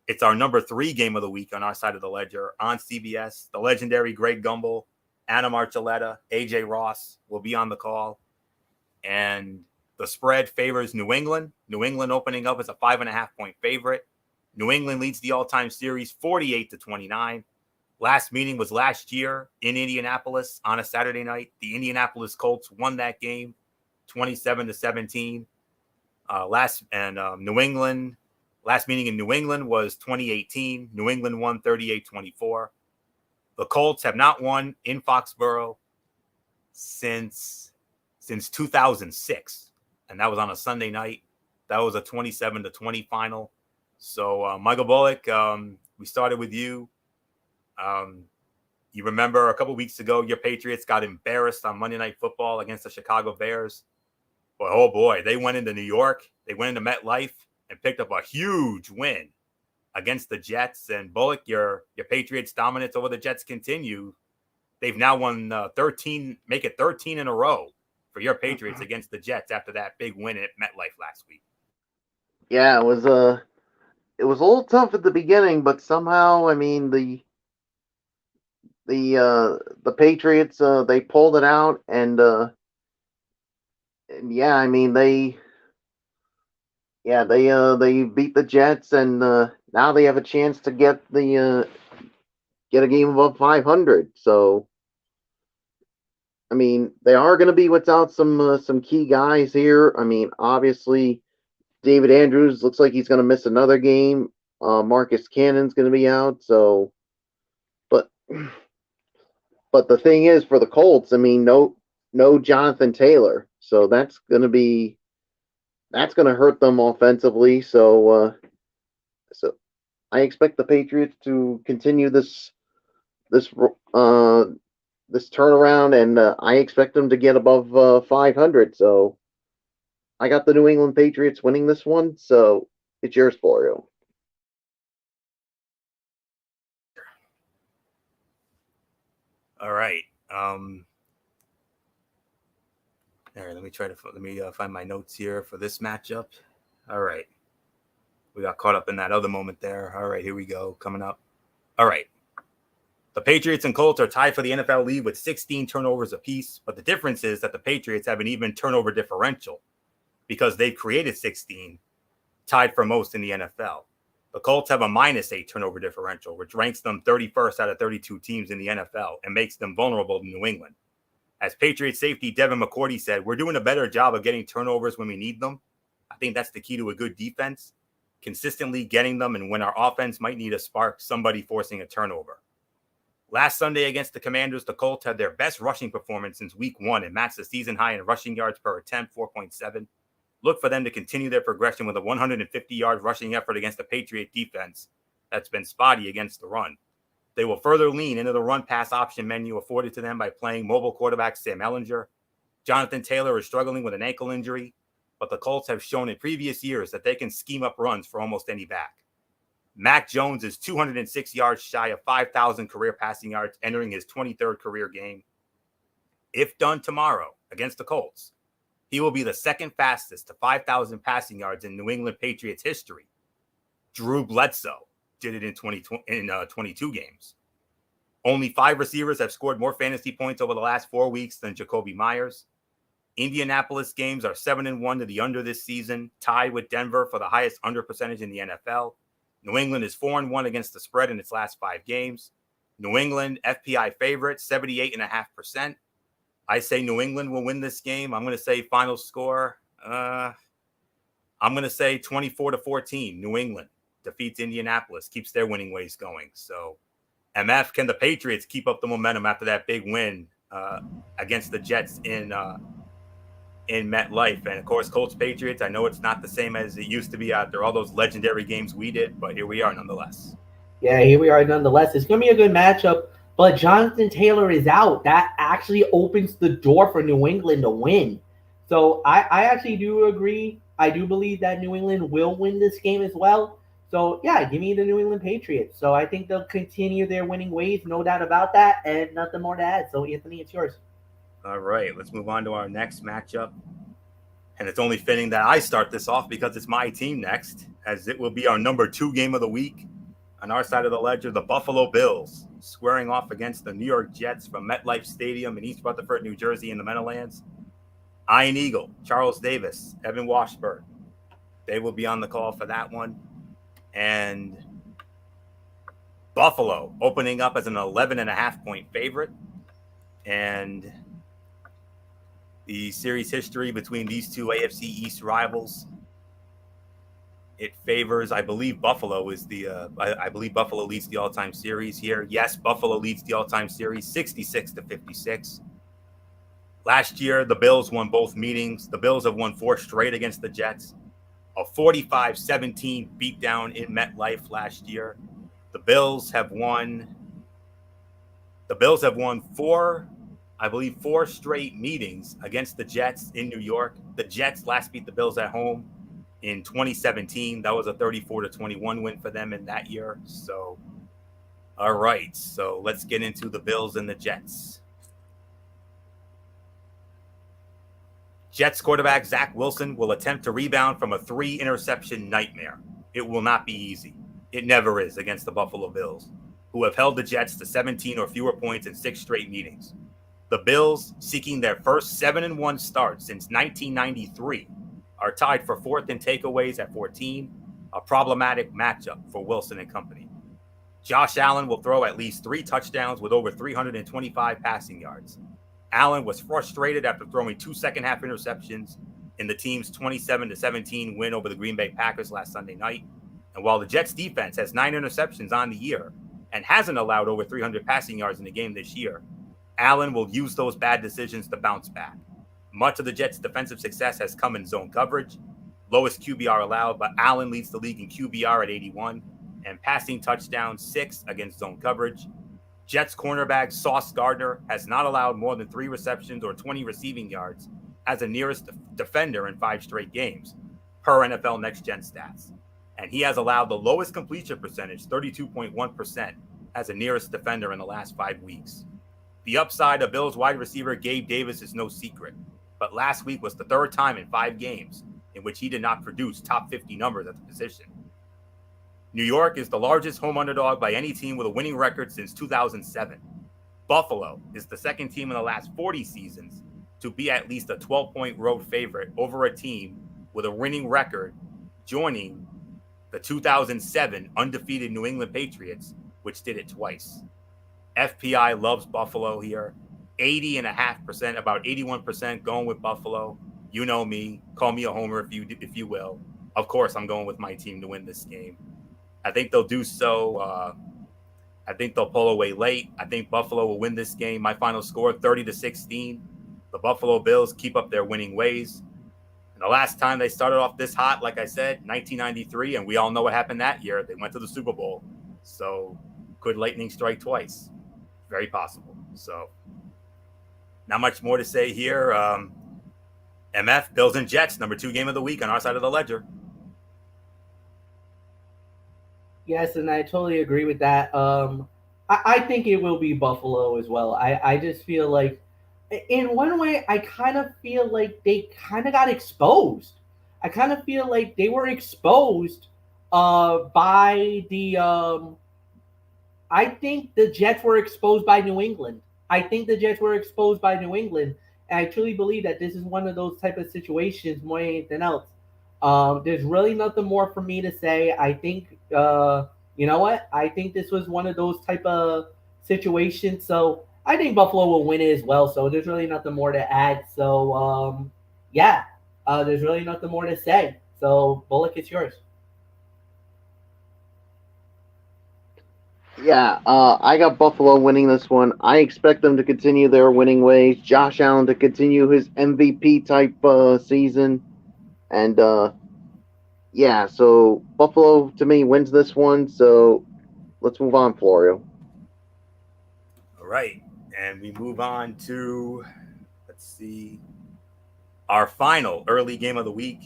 It's our number 3 game of the week on our side of the ledger on CBS. The legendary Greg Gumbel, Anna Marcelletta, AJ Ross will be on the call. And the spread favors New England. New England opening up as a 5.5-point favorite. New England leads the all-time series 48-29. Last meeting was last year in Indianapolis on a Saturday night. The Indianapolis Colts won that game 27-17. New England, last meeting in New England was 2018. New England won 38-24. The Colts have not won in Foxborough since 2006. And that was on a Sunday night. That was a 27-20 final. So, Michael Bullock, we started with you. You remember a couple weeks ago, your Patriots got embarrassed on Monday Night Football against the Chicago Bears. But, oh, boy, they went into New York. They went into MetLife and picked up a huge win against the Jets. And, Bullock, your Patriots' dominance over the Jets continue. They've now won 13 in a row for your Patriots against the Jets after that big win at MetLife last week. Yeah, it was a little tough at the beginning, but somehow, I mean, the Patriots they pulled it out, and yeah, I mean they beat the Jets, and now they have a chance to get a game above 500. So, I mean, they are going to be without some key guys here. I mean, obviously, David Andrews looks like he's going to miss another game. Marcus Cannon's going to be out. So, but the thing is, for the Colts, I mean, no Jonathan Taylor. So that's going to hurt them offensively. So I expect the Patriots to continue this turnaround, and I expect them to get above 500. So I got the New England Patriots winning this one. So it's yours, Florio. All right. All right. Let me find my notes here for this matchup. All right. We got caught up in that other moment there. All right, here we go. Coming up. All right. The Patriots and Colts are tied for the NFL lead with 16 turnovers apiece, but the difference is that the Patriots have an even turnover differential because they've created 16, tied for most in the NFL. The Colts have a -8 turnover differential, which ranks them 31st out of 32 teams in the NFL and makes them vulnerable to New England. As Patriots safety Devin McCourty said, we're doing a better job of getting turnovers when we need them. I think that's the key to a good defense, consistently getting them, and when our offense might need a spark, somebody forcing a turnover. Last Sunday against the Commanders, the Colts had their best rushing performance since week 1 and matched the season high in rushing yards per attempt, 4.7. Look for them to continue their progression with a 150-yard rushing effort against the Patriot defense that's been spotty against the run. They will further lean into the run-pass option menu afforded to them by playing mobile quarterback Sam Ehlinger. Jonathan Taylor is struggling with an ankle injury, but the Colts have shown in previous years that they can scheme up runs for almost any back. Mac Jones is 206 yards shy of 5,000 career passing yards, entering his 23rd career game. If done tomorrow against the Colts, he will be the second fastest to 5,000 passing yards in New England Patriots history. Drew Bledsoe did it in 22 games. Only 5 receivers have scored more fantasy points over the last 4 weeks than Jacoby Myers. Indianapolis games are 7-1 to the under this season, tied with Denver for the highest under percentage in the NFL. New England is 4-1 against the spread in its last 5 games. New England FPI favorite, 78.5%. I say New England will win this game. I'm going to say final score. I'm going to say 24-14. New England defeats Indianapolis, keeps their winning ways going. So, MF, can the Patriots keep up the momentum after that big win against the Jets in MetLife? And of course, Colts Patriots, I know it's not the same as it used to be after all those legendary games we did, but here we are nonetheless. Yeah, here we are nonetheless. It's going to be a good matchup, but Jonathan Taylor is out. That actually opens the door for New England to win. So I actually do agree. I do believe that New England will win this game as well. So, yeah, give me the New England Patriots. So I think they'll continue their winning ways, no doubt about that, and nothing more to add. So, Anthony, it's yours. All right, let's move on to our next matchup. And it's only fitting that I start this off because it's my team next, as it will be our number 2 game of the week. On our side of the ledger, the Buffalo Bills squaring off against the New York Jets from MetLife Stadium in East Rutherford, New Jersey in the Meadowlands. Iron Eagle, Charles Davis, Evan Washburn. They will be on the call for that one. And Buffalo opening up as an 11.5-point favorite. And the series history between these two AFC East rivals, it favors, I believe Buffalo is I believe Buffalo leads the all-time series here. Yes, Buffalo leads the all-time series 66-56. Last year, the Bills won both meetings. The Bills have won 4 straight against the Jets. A 45-17 beatdown in MetLife last year. The Bills have won 4 straight meetings against the Jets in New York. The Jets last beat the Bills at home in 2017. That was a 34-21 win for them in that year. So, all right. So let's get into the Bills and the Jets. Jets quarterback Zach Wilson will attempt to rebound from a 3-interception nightmare. It will not be easy. It never is against the Buffalo Bills, who have held the Jets to 17 or fewer points in 6 straight meetings. The Bills, seeking their first 7-1 start since 1993, are tied for 4th in takeaways at 14, a problematic matchup for Wilson and company. Josh Allen will throw at least 3 touchdowns with over 325 passing yards. Allen was frustrated after throwing 2 second-half interceptions in the team's 27-17 win over the Green Bay Packers last Sunday night. And while the Jets defense has 9 interceptions on the year and hasn't allowed over 300 passing yards in the game this year, Allen will use those bad decisions to bounce back. Much of the Jets' defensive success has come in zone coverage, lowest QBR allowed, but Allen leads the league in QBR at 81 and passing touchdowns 6 against zone coverage. Jets cornerback Sauce Gardner has not allowed more than 3 receptions or 20 receiving yards as a nearest defender in 5 straight games, per NFL Next Gen stats. And he has allowed the lowest completion percentage, 32.1%, as a nearest defender in the last 5 weeks. The upside of Bills wide receiver Gabe Davis is no secret, but last week was the 3rd time in 5 games in which he did not produce top 50 numbers at the position. New York is the largest home underdog by any team with a winning record since 2007. Buffalo is the 2nd team in the last 40 seasons to be at least a 12-point road favorite over a team with a winning record, joining the 2007 undefeated New England Patriots, which did it twice. FPI loves Buffalo here. 80.5%, about 81% going with Buffalo. You know me. Call me a homer if you will. Of course, I'm going with my team to win this game. I think they'll do so. I think they'll pull away late. I think Buffalo will win this game. My final score, 30-16. The Buffalo Bills keep up their winning ways. And the last time they started off this hot, like I said, 1993, and we all know what happened that year. They went to the Super Bowl. So Could lightning strike twice? Very possible. So, not much more to say here. MF, Bills and Jets, number 2 game of the week on our side of the ledger. Yes, and I totally agree with that. I think it will be Buffalo as well. I just feel like, in one way, I kind of feel like they kind of got exposed. I kind of feel like they were exposed by the I think the Jets were exposed by New England. I think the Jets were exposed by New England, and I truly believe that this is one of those type of situations more than anything else. There's really nothing more for me to say. I think you know what? I think this was one of those type of situations. So I think Buffalo will win it as well. So there's really nothing more to add. So yeah, there's really nothing more to say. So Bullock, it's yours. Yeah, I got Buffalo winning this one. I expect them to continue their winning ways. Josh Allen to continue his MVP type season, and yeah, so Buffalo to me wins this one. So let's move on, Florio. All right. And we move on to, let's see, our final early game of the week.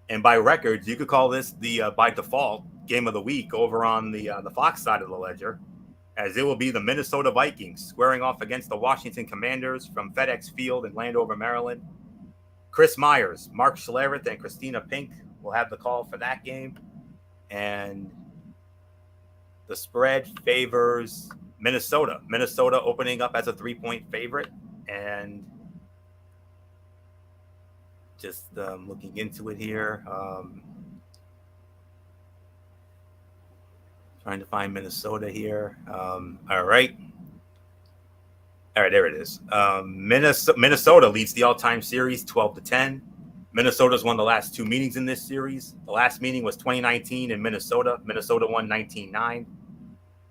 And by records, you could call this the by default game of the week over on the Fox side of the ledger, as it will be the Minnesota Vikings squaring off against the Washington Commanders from FedEx Field in Landover, Maryland. Chris Myers, Mark Schlereth, and Christina Pink will have the call for that game. And the spread favors Minnesota. Minnesota opening up as a 3-point favorite. And just looking into it here. Trying to find Minnesota here. All right. All right, there it is. Minnesota leads the all-time series 12-10. Minnesota's won the last 2 meetings in this series. The last meeting was 2019 in Minnesota. Minnesota won 19-9.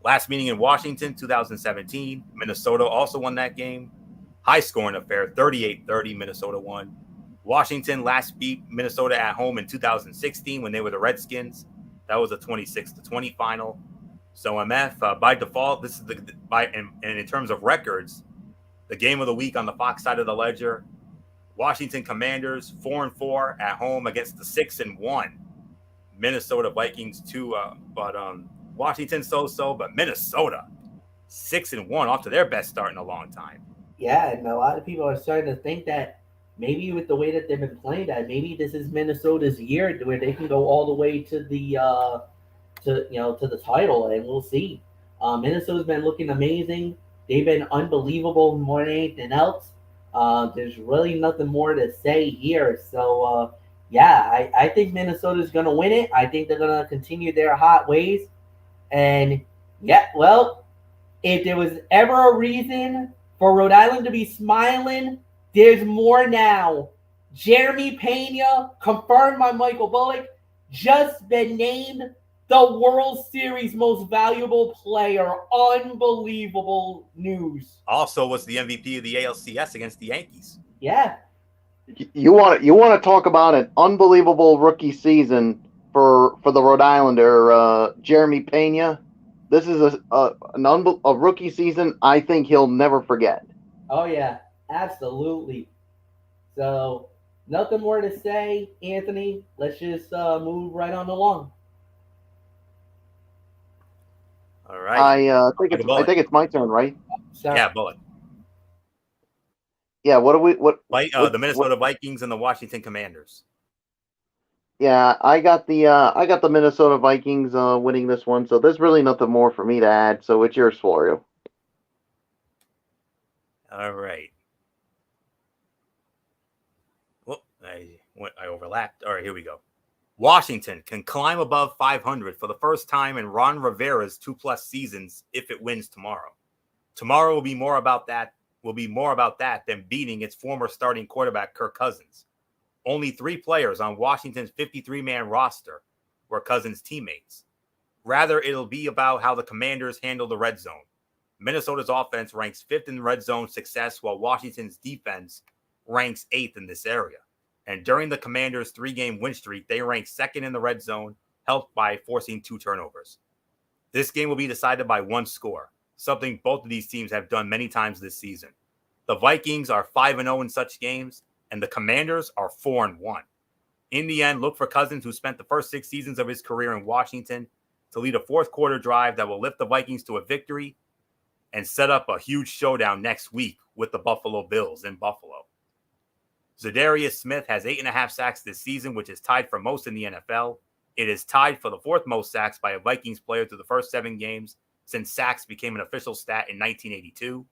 Last meeting in Washington, 2017. Minnesota also won that game. High-scoring affair, 38-30. Minnesota won. Washington last beat Minnesota at home in 2016 when they were the Redskins. That was a 26-20 final. So MF, by default, this is and in terms of records, the game of the week on the Fox side of the ledger. Washington Commanders 4-4 at home against the 6-1 Minnesota Vikings. But Washington so-so, but Minnesota 6-1 off to their best start in a long time. Yeah, and a lot of people are starting to think that maybe with the way that they've been playing, that maybe this is Minnesota's year where they can go all the way to the to the title, and we'll see. Minnesota's been looking amazing. They've been unbelievable more than anything else. There's really nothing more to say here. So yeah, I think Minnesota's gonna win it. I think they're gonna continue their hot ways. And yeah, well, if there was ever a reason for Rhode Island to be smiling, there's more now. Jeremy Pena, confirmed by Michael Bullock, just been named the World Series most valuable player. Unbelievable news. Also was the MVP of the ALCS against the Yankees. Yeah. You want to talk about an unbelievable rookie season for the Rhode Islander, Jeremy Pena. This is a rookie season I think he'll never forget. Oh yeah, absolutely. So nothing more to say, Anthony. Let's just move right on along. All right. I think it's my turn, right? Sorry. Yeah, Bullock. Yeah. The Minnesota Vikings and the Washington Commanders. Yeah, I got the Minnesota Vikings winning this one, so there's really nothing more for me to add. So it's yours, Florio. All right. Well, I overlapped. All right, here we go. Washington can climb above 500 for the first time in Ron Rivera's 2+ seasons if it wins tomorrow. Tomorrow will be more about that than beating its former starting quarterback Kirk Cousins. Only 3 players on Washington's 53-man roster were Cousins' teammates. Rather, it'll be about how the Commanders handle the red zone. Minnesota's offense ranks 5th in red zone success, while Washington's defense ranks 8th in this area. And during the Commanders' 3-game win streak, they ranked 2nd in the red zone, helped by forcing 2 turnovers. This game will be decided by one score, something both of these teams have done many times this season. The Vikings are 5-0 in such games, and the Commanders are 4-1. In the end, look for Cousins, who spent the first 6 seasons of his career in Washington, to lead a fourth quarter drive that will lift the Vikings to a victory and set up a huge showdown next week with the Buffalo Bills in Buffalo. Zadarius Smith has 8.5 sacks this season, which is tied for most in the NFL. It is tied for the fourth most sacks by a Vikings player through the first 7 games since sacks became an official stat in 1982.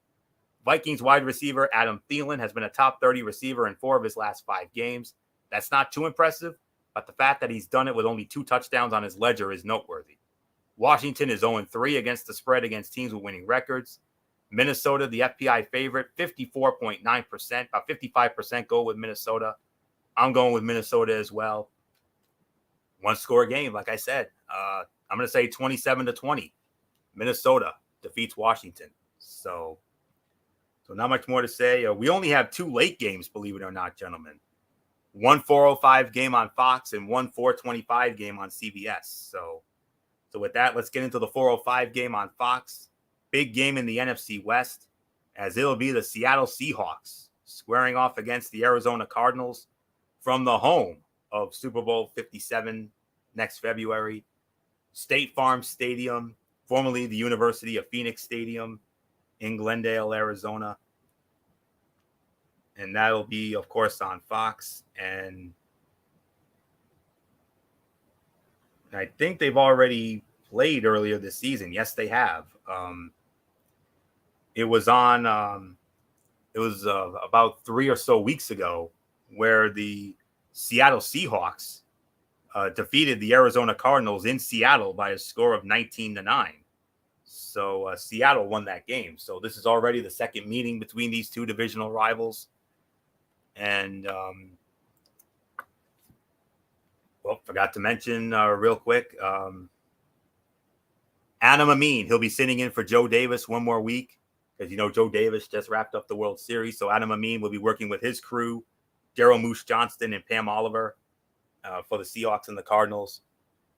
Vikings wide receiver Adam Thielen has been a top 30 receiver in 4 of his last 5 games. That's not too impressive, but the fact that he's done it with only 2 touchdowns on his ledger is noteworthy. Washington is 0-3 against the spread against teams with winning records. Minnesota, the FPI favorite, 54.9%, about 55% go with Minnesota. I'm going with Minnesota as well. One score game, like I said. I'm going to say 27-20. Minnesota defeats Washington. So not much more to say. We only have 2 late games, believe it or not, gentlemen. One 4:05 game on Fox and one 4:25 game on CBS. So with that, let's get into the 4:05 game on Fox. Big game in the NFC West, as it'll be the Seattle Seahawks squaring off against the Arizona Cardinals from the home of Super Bowl 57 next February. State Farm Stadium, formerly the University of Phoenix Stadium in Glendale, Arizona. And that'll be, of course, on Fox. And I think they've already played earlier this season. Yes, they have. It was on. It was about 3 or so weeks ago, where the Seattle Seahawks defeated the Arizona Cardinals in Seattle by a score of 19-9. So Seattle won that game. So this is already the second meeting between these two divisional rivals. And forgot to mention real quick, Adam Amin, he'll be sitting in for Joe Davis one more week, because Joe Davis just wrapped up the World Series. So Adam Amin will be working with his crew, Daryl Moose Johnston and Pam Oliver, for the Seahawks and the Cardinals.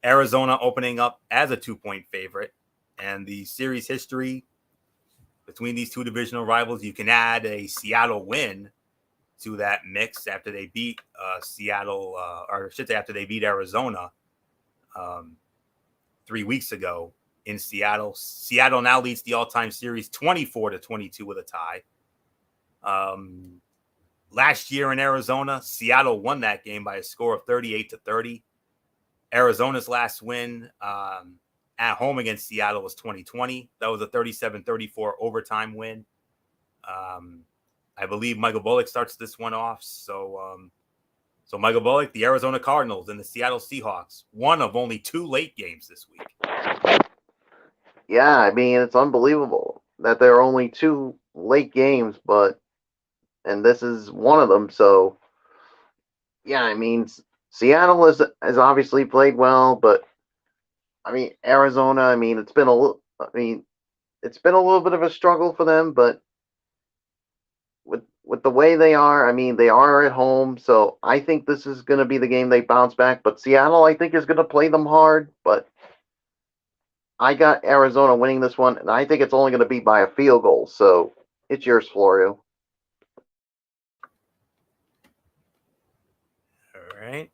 Arizona opening up as a 2-point favorite, and the series history between these two divisional rivals, you can add a Seattle win to that mix after they beat Seattle, or I should say after they beat Arizona 3 weeks ago in Seattle. Seattle now leads the all-time series 24-22 with a tie. Last year in Arizona, Seattle won that game by a score of 38-30. Arizona's last win at home against Seattle was 2020. That was a 37-34 overtime win. I believe Michael Bullock starts this one off. So Michael Bullock, the Arizona Cardinals, and the Seattle Seahawks, one of only 2 late games this week. Yeah, I mean, it's unbelievable that there are only 2 late games, and this is one of them. So, yeah, I mean, Seattle has obviously played well, but I mean, Arizona, I mean, it's been a little bit of a struggle for them, but with the way they are, I mean, they are at home, so I think this is going to be the game they bounce back. But Seattle, I think, is going to play them hard, but I got Arizona winning this one, and I think it's only going to be by a field goal. So it's yours, Florio. All right.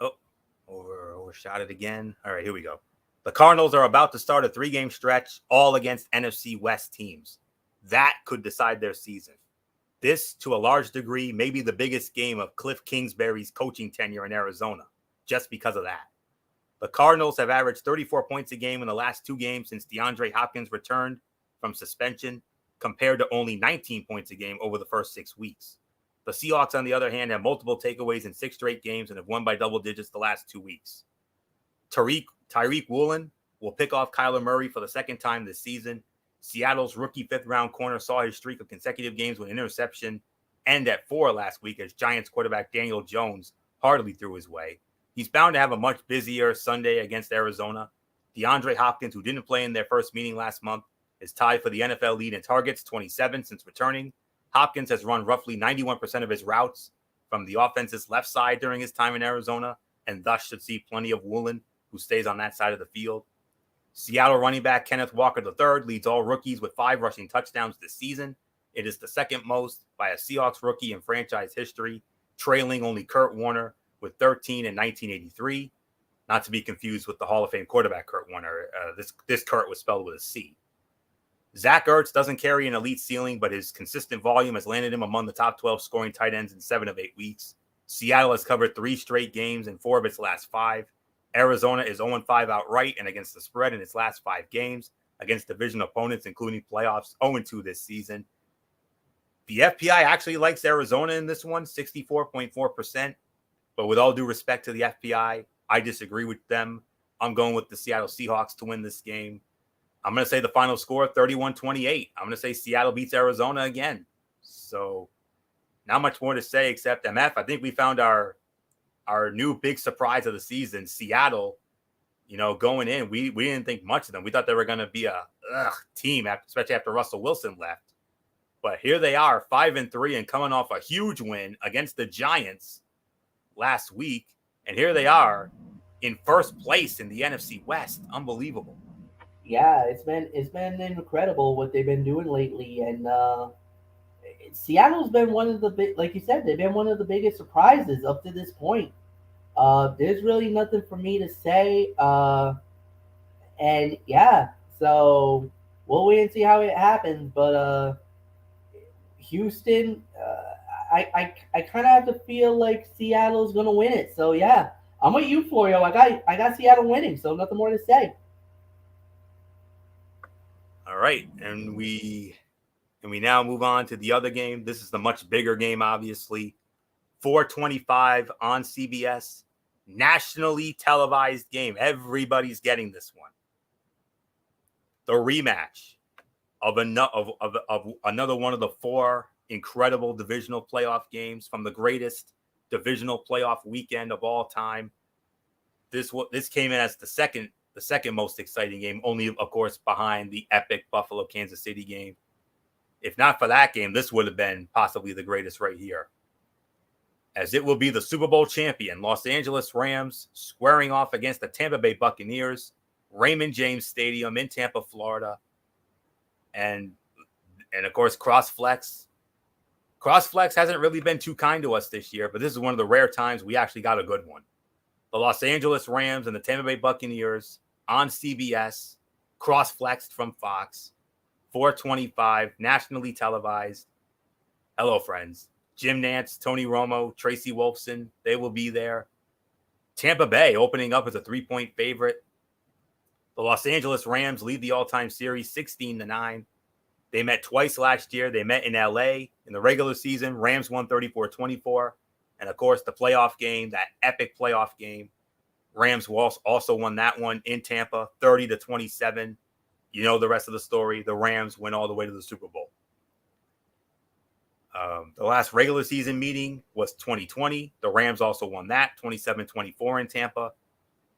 Oh, overshot it again. All right, here we go. The Cardinals are about to start a 3-game stretch, all against NFC West teams. That could decide their season. This, to a large degree, may be the biggest game of Cliff Kingsbury's coaching tenure in Arizona, just because of that. The Cardinals have averaged 34 points a game in the last 2 games since DeAndre Hopkins returned from suspension, compared to only 19 points a game over the first 6 weeks. The Seahawks, on the other hand, have multiple takeaways in 6 straight games and have won by double digits the last 2 weeks. Tyreek Woolen will pick off Kyler Murray for the second time this season. Seattle's rookie 5th-round corner saw his streak of consecutive games with an interception end at 4 last week as Giants quarterback Daniel Jones hardly threw his way. He's bound to have a much busier Sunday against Arizona. DeAndre Hopkins, who didn't play in their first meeting last month, is tied for the NFL lead in targets, 27 since returning. Hopkins has run roughly 91% of his routes from the offense's left side during his time in Arizona, and thus should see plenty of Woolen, who stays on that side of the field. Seattle running back Kenneth Walker III leads all rookies with 5 rushing touchdowns this season. It is the second most by a Seahawks rookie in franchise history, trailing only Kurt Warner with 13 in 1983. Not to be confused with the Hall of Fame quarterback Kurt Warner. This Kurt was spelled with a C. Zach Ertz doesn't carry an elite ceiling, but his consistent volume has landed him among the top 12 scoring tight ends in 7 of 8 weeks. Seattle has covered 3 straight games in 4 of its last 5. Arizona is 0-5 outright and against the spread in its last 5 games against division opponents, including playoffs, 0-2 this season. The FPI actually likes Arizona in this one, 64.4%. But with all due respect to the FPI, I disagree with them. I'm going with the Seattle Seahawks to win this game. I'm going to say the final score, 31-28. I'm going to say Seattle beats Arizona again. So not much more to say except MF. I think we found our new big surprise of the season, Seattle. Going in, we didn't think much of them. We thought they were going to be a team, especially after Russell Wilson left. But here they are, 5-3, and coming off a huge win against the Giants last week. And here they are in first place in the NFC West. Unbelievable. Yeah, it's been incredible what they've been doing lately, and Seattle's been one of the big, like you said, they've been one of the biggest surprises up to this point. There's really nothing for me to say, and yeah, so we'll wait and see how it happens. But Houston, I kind of have to feel like Seattle's gonna win it. So yeah, I'm with you, Florio. I got Seattle winning, so nothing more to say. All right, and we now move on to the other game. This is the much bigger game, obviously. 4:25 on CBS, nationally televised game. Everybody's getting this one. The rematch of another one of the 4 incredible divisional playoff games from the greatest divisional playoff weekend of all time. This came in as the second most exciting game, only, of course, behind the epic Buffalo-Kansas City game. If not for that game, this would have been possibly the greatest right here, as it will be the Super Bowl champion Los Angeles Rams squaring off against the Tampa Bay Buccaneers, Raymond James Stadium in Tampa, Florida. And of course, Crossflex. Crossflex hasn't really been too kind to us this year, but this is one of the rare times we actually got a good one. The Los Angeles Rams and the Tampa Bay Buccaneers on CBS, cross-flexed from Fox, 4:25, nationally televised. Hello, friends. Jim Nantz, Tony Romo, Tracy Wolfson, they will be there. Tampa Bay opening up as a 3-point favorite. The Los Angeles Rams lead the all-time series 16-9. They met twice last year. They met in LA in the regular season. Rams won 34-24. And of course, the playoff game, that epic playoff game, Rams also won that one in Tampa, 30-27. You know the rest of the story. The Rams went all the way to the Super Bowl. The last regular season meeting was 2020. The Rams also won that, 27-24 in Tampa.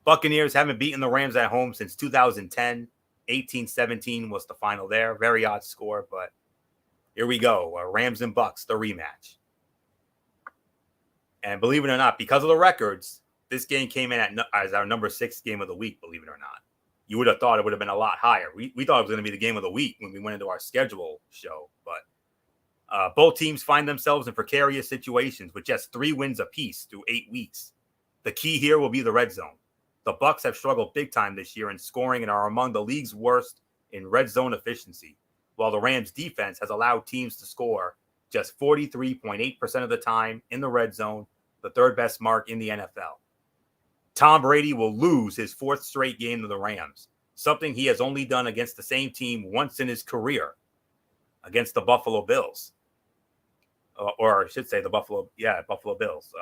Buccaneers haven't beaten the Rams at home since 2010. 18-17 was the final there. Very odd score, but here we go. Rams and Bucks, the rematch. And believe it or not, because of the records, this game came in as our number 6 game of the week, believe it or not. You would have thought it would have been a lot higher. We thought it was going to be the game of the week when we went into our schedule show, but both teams find themselves in precarious situations with just 3 wins apiece through 8 weeks. The key here will be the red zone. The Bucks have struggled big time this year in scoring and are among the league's worst in red zone efficiency, while the Rams' defense has allowed teams to score just 43.8% of the time in the red zone, the 3rd best mark in the NFL. Tom Brady will lose his 4th straight game to the Rams, something he has only done against the same team once in his career, against the Buffalo Bills. Or I should say the Buffalo Bills.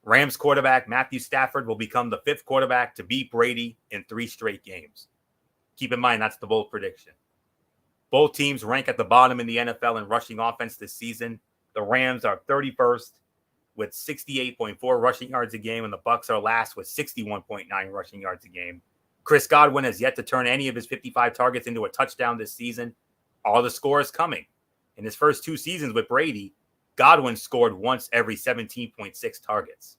Rams quarterback Matthew Stafford will become the 5th quarterback to beat Brady in 3 straight games. Keep in mind, that's the bold prediction. Both teams rank at the bottom in the NFL in rushing offense this season. The Rams are 31st with 68.4 rushing yards a game, and the Bucks are last with 61.9 rushing yards a game. Chris Godwin has yet to turn any of his 55 targets into a touchdown this season. All the score is coming. In his first 2 seasons with Brady, Godwin scored once every 17.6 targets.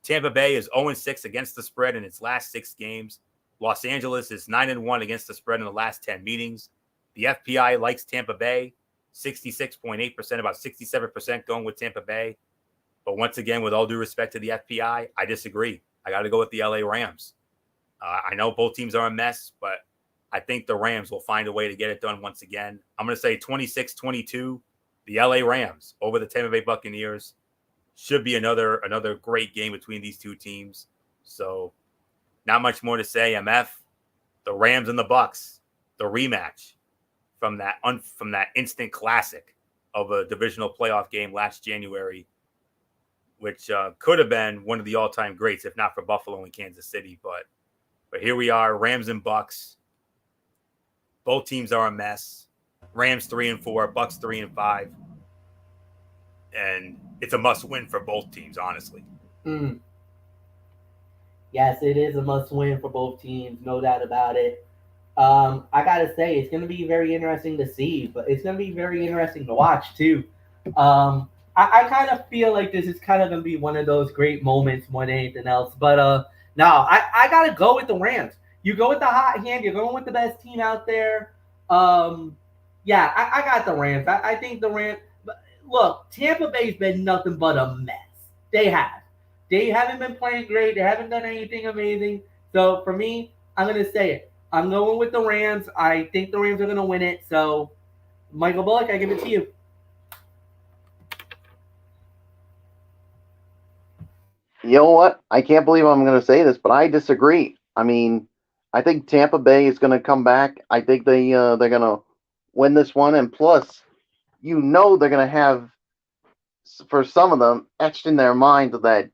Tampa Bay is 0-6 against the spread in its last 6 games. Los Angeles is 9-1 against the spread in the last 10 meetings. The FPI likes Tampa Bay, 66.8%, about 67% going with Tampa Bay. But once again, with all due respect to the FPI, I disagree. I got to go with the LA Rams. I know both teams are a mess, but I think the Rams will find a way to get it done once again. I'm going to say 26-22, the LA Rams over the Tampa Bay Buccaneers. Should be another great game between these two teams. So not much more to say. MF, the Rams and the Bucs, the rematch from that instant classic of a divisional playoff game last January, which could have been one of the all-time greats, if not for Buffalo and Kansas City. But here we are, Rams and Bucs. Both teams are a mess. Rams 3-4, Bucs 3-5, and it's a must-win for both teams, honestly. Yes, it is a must-win for both teams, no doubt about it. I gotta say, it's gonna be very interesting to see, but it's gonna be very interesting to watch too. I kind of feel like this is kind of gonna be one of those great moments more than anything else. But no, I gotta go with the Rams. You go with the hot hand. You're going with the best team out there. Yeah, I got the Rams. I think the Rams. Look, Tampa Bay's been nothing but a mess. They have. They haven't been playing great. They haven't done anything amazing. So for me, I'm gonna say it. I'm going with the Rams. I think the Rams are gonna win it. So, Michael Bullock, I give it to you. You know what? I can't believe I'm going to say this, but I disagree. I mean, I think Tampa Bay is going to come back. I think they're going to win this one, and plus, you know, they're going to have, for some of them, etched in their mind of that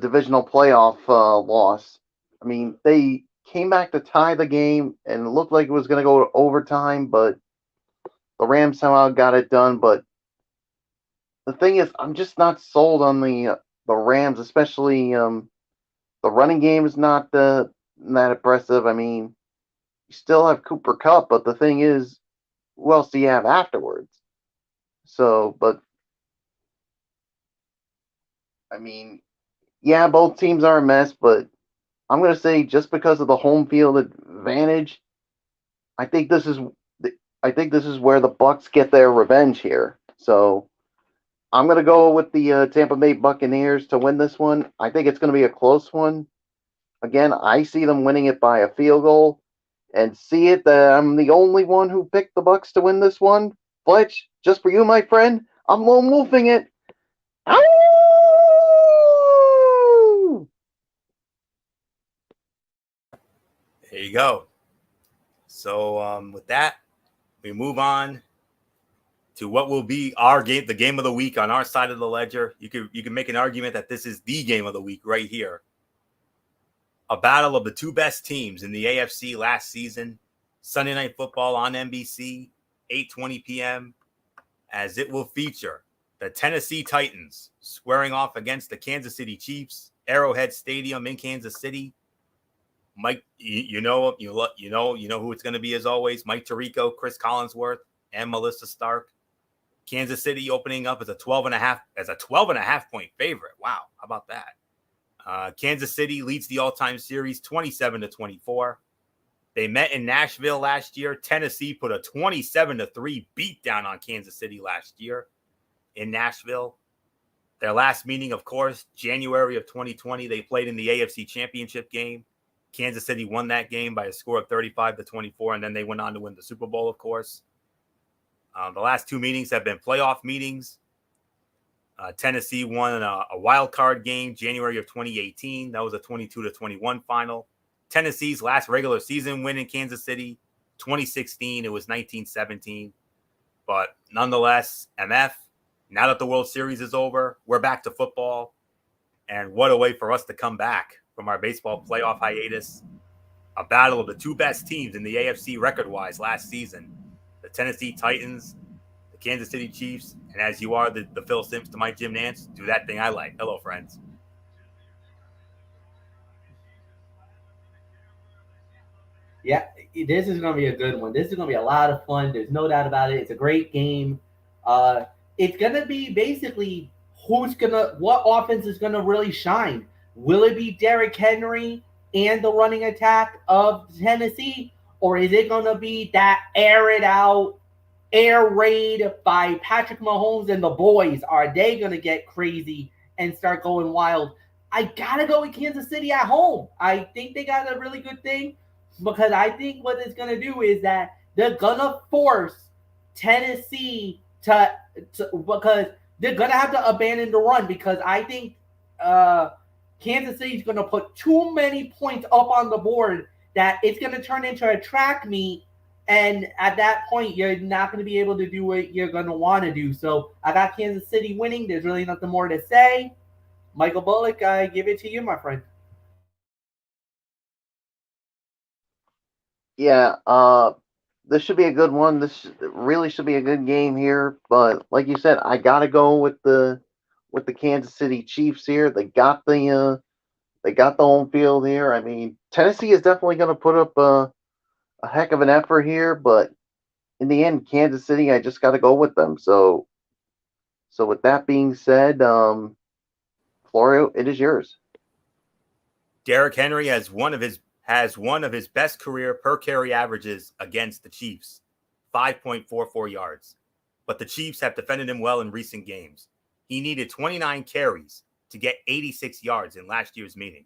divisional playoff loss. I mean, they came back to tie the game, and it looked like it was going to go to overtime, but the Rams somehow got it done. But the thing is, I'm just not sold on the Rams, especially the running game is not that impressive. I mean, you still have Cooper Kupp, but the thing is, who else do you have afterwards? So, but I mean, yeah, both teams are a mess, but I'm going to say just because of the home field advantage, I think this is where the Bucs get their revenge here. So I'm going to go with the Tampa Bay Buccaneers to win this one. I think it's going to be a close one. Again, I see them winning it by a field goal, and see it that I'm the only one who picked the Bucs to win this one. Fletch, just for you, my friend, I'm lone wolfing it. Ow! There you go. So with that, we move on to what will be our game, the game of the week on our side of the ledger. You can make an argument that this is the game of the week right here. A battle of the two best teams in the AFC last season. Sunday Night Football on NBC, 8:20 p.m. as it will feature the Tennessee Titans squaring off against the Kansas City Chiefs, Arrowhead Stadium in Kansas City. Mike, you know who it's going to be as always. Mike Tirico, Chris Collinsworth, and Melissa Stark. Kansas City opening up as a 12.5 point favorite. Wow, how about that? Kansas City leads the all-time series 27-24. They met in Nashville last year. Tennessee put a 27-3 beatdown on Kansas City last year in Nashville. Their last meeting, of course, January of 2020, they played in the AFC Championship game. Kansas City won that game by a score of 35-24, and then they went on to win the Super Bowl, of course. The last two meetings have been playoff meetings. Tennessee won a wild card game January of 2018. That was a 22-21 final. Tennessee's last regular season win in Kansas City, 2016. It was 1917. But nonetheless, MF, now that the World Series is over, we're back to football. And what a way for us to come back from our baseball playoff hiatus. A battle of the two best teams in the AFC record-wise last season. The Tennessee Titans, the Kansas City Chiefs, and as you are the Phil Simms to my Jim Nance, do that thing I like. Hello, friends. Yeah, this is going to be a good one. This is going to be a lot of fun. There's no doubt about it. It's a great game. It's going to be basically what offense is going to really shine. Will it be Derrick Henry and the running attack of Tennessee? Or is it going to be that air it out, air raid by Patrick Mahomes and the boys? Are they going to get crazy and start going wild? I got to go with Kansas City at home. I think they got a really good thing because I think what it's going to do is that they're going to force Tennessee to because they're going to have to abandon the run because I think Kansas City is going to put too many points up on the board that it's going to turn into a track meet. And at that point, you're not going to be able to do what you're going to want to do. So I got Kansas City winning. There's really nothing more to say. Michael Bullock, I give it to you, my friend. Yeah, this should be a good one. This really should be a good game here. But like you said, I gotta go with the Kansas City Chiefs here. They got the home field here. I mean, Tennessee is definitely going to put up a heck of an effort here, but in the end, Kansas City, I just got to go with them. So with that being said, Florio, it is yours. Derrick Henry has one of his best career per carry averages against the Chiefs, 5.44 yards. But the Chiefs have defended him well in recent games. He needed 29 carries to get 86 yards in last year's meeting.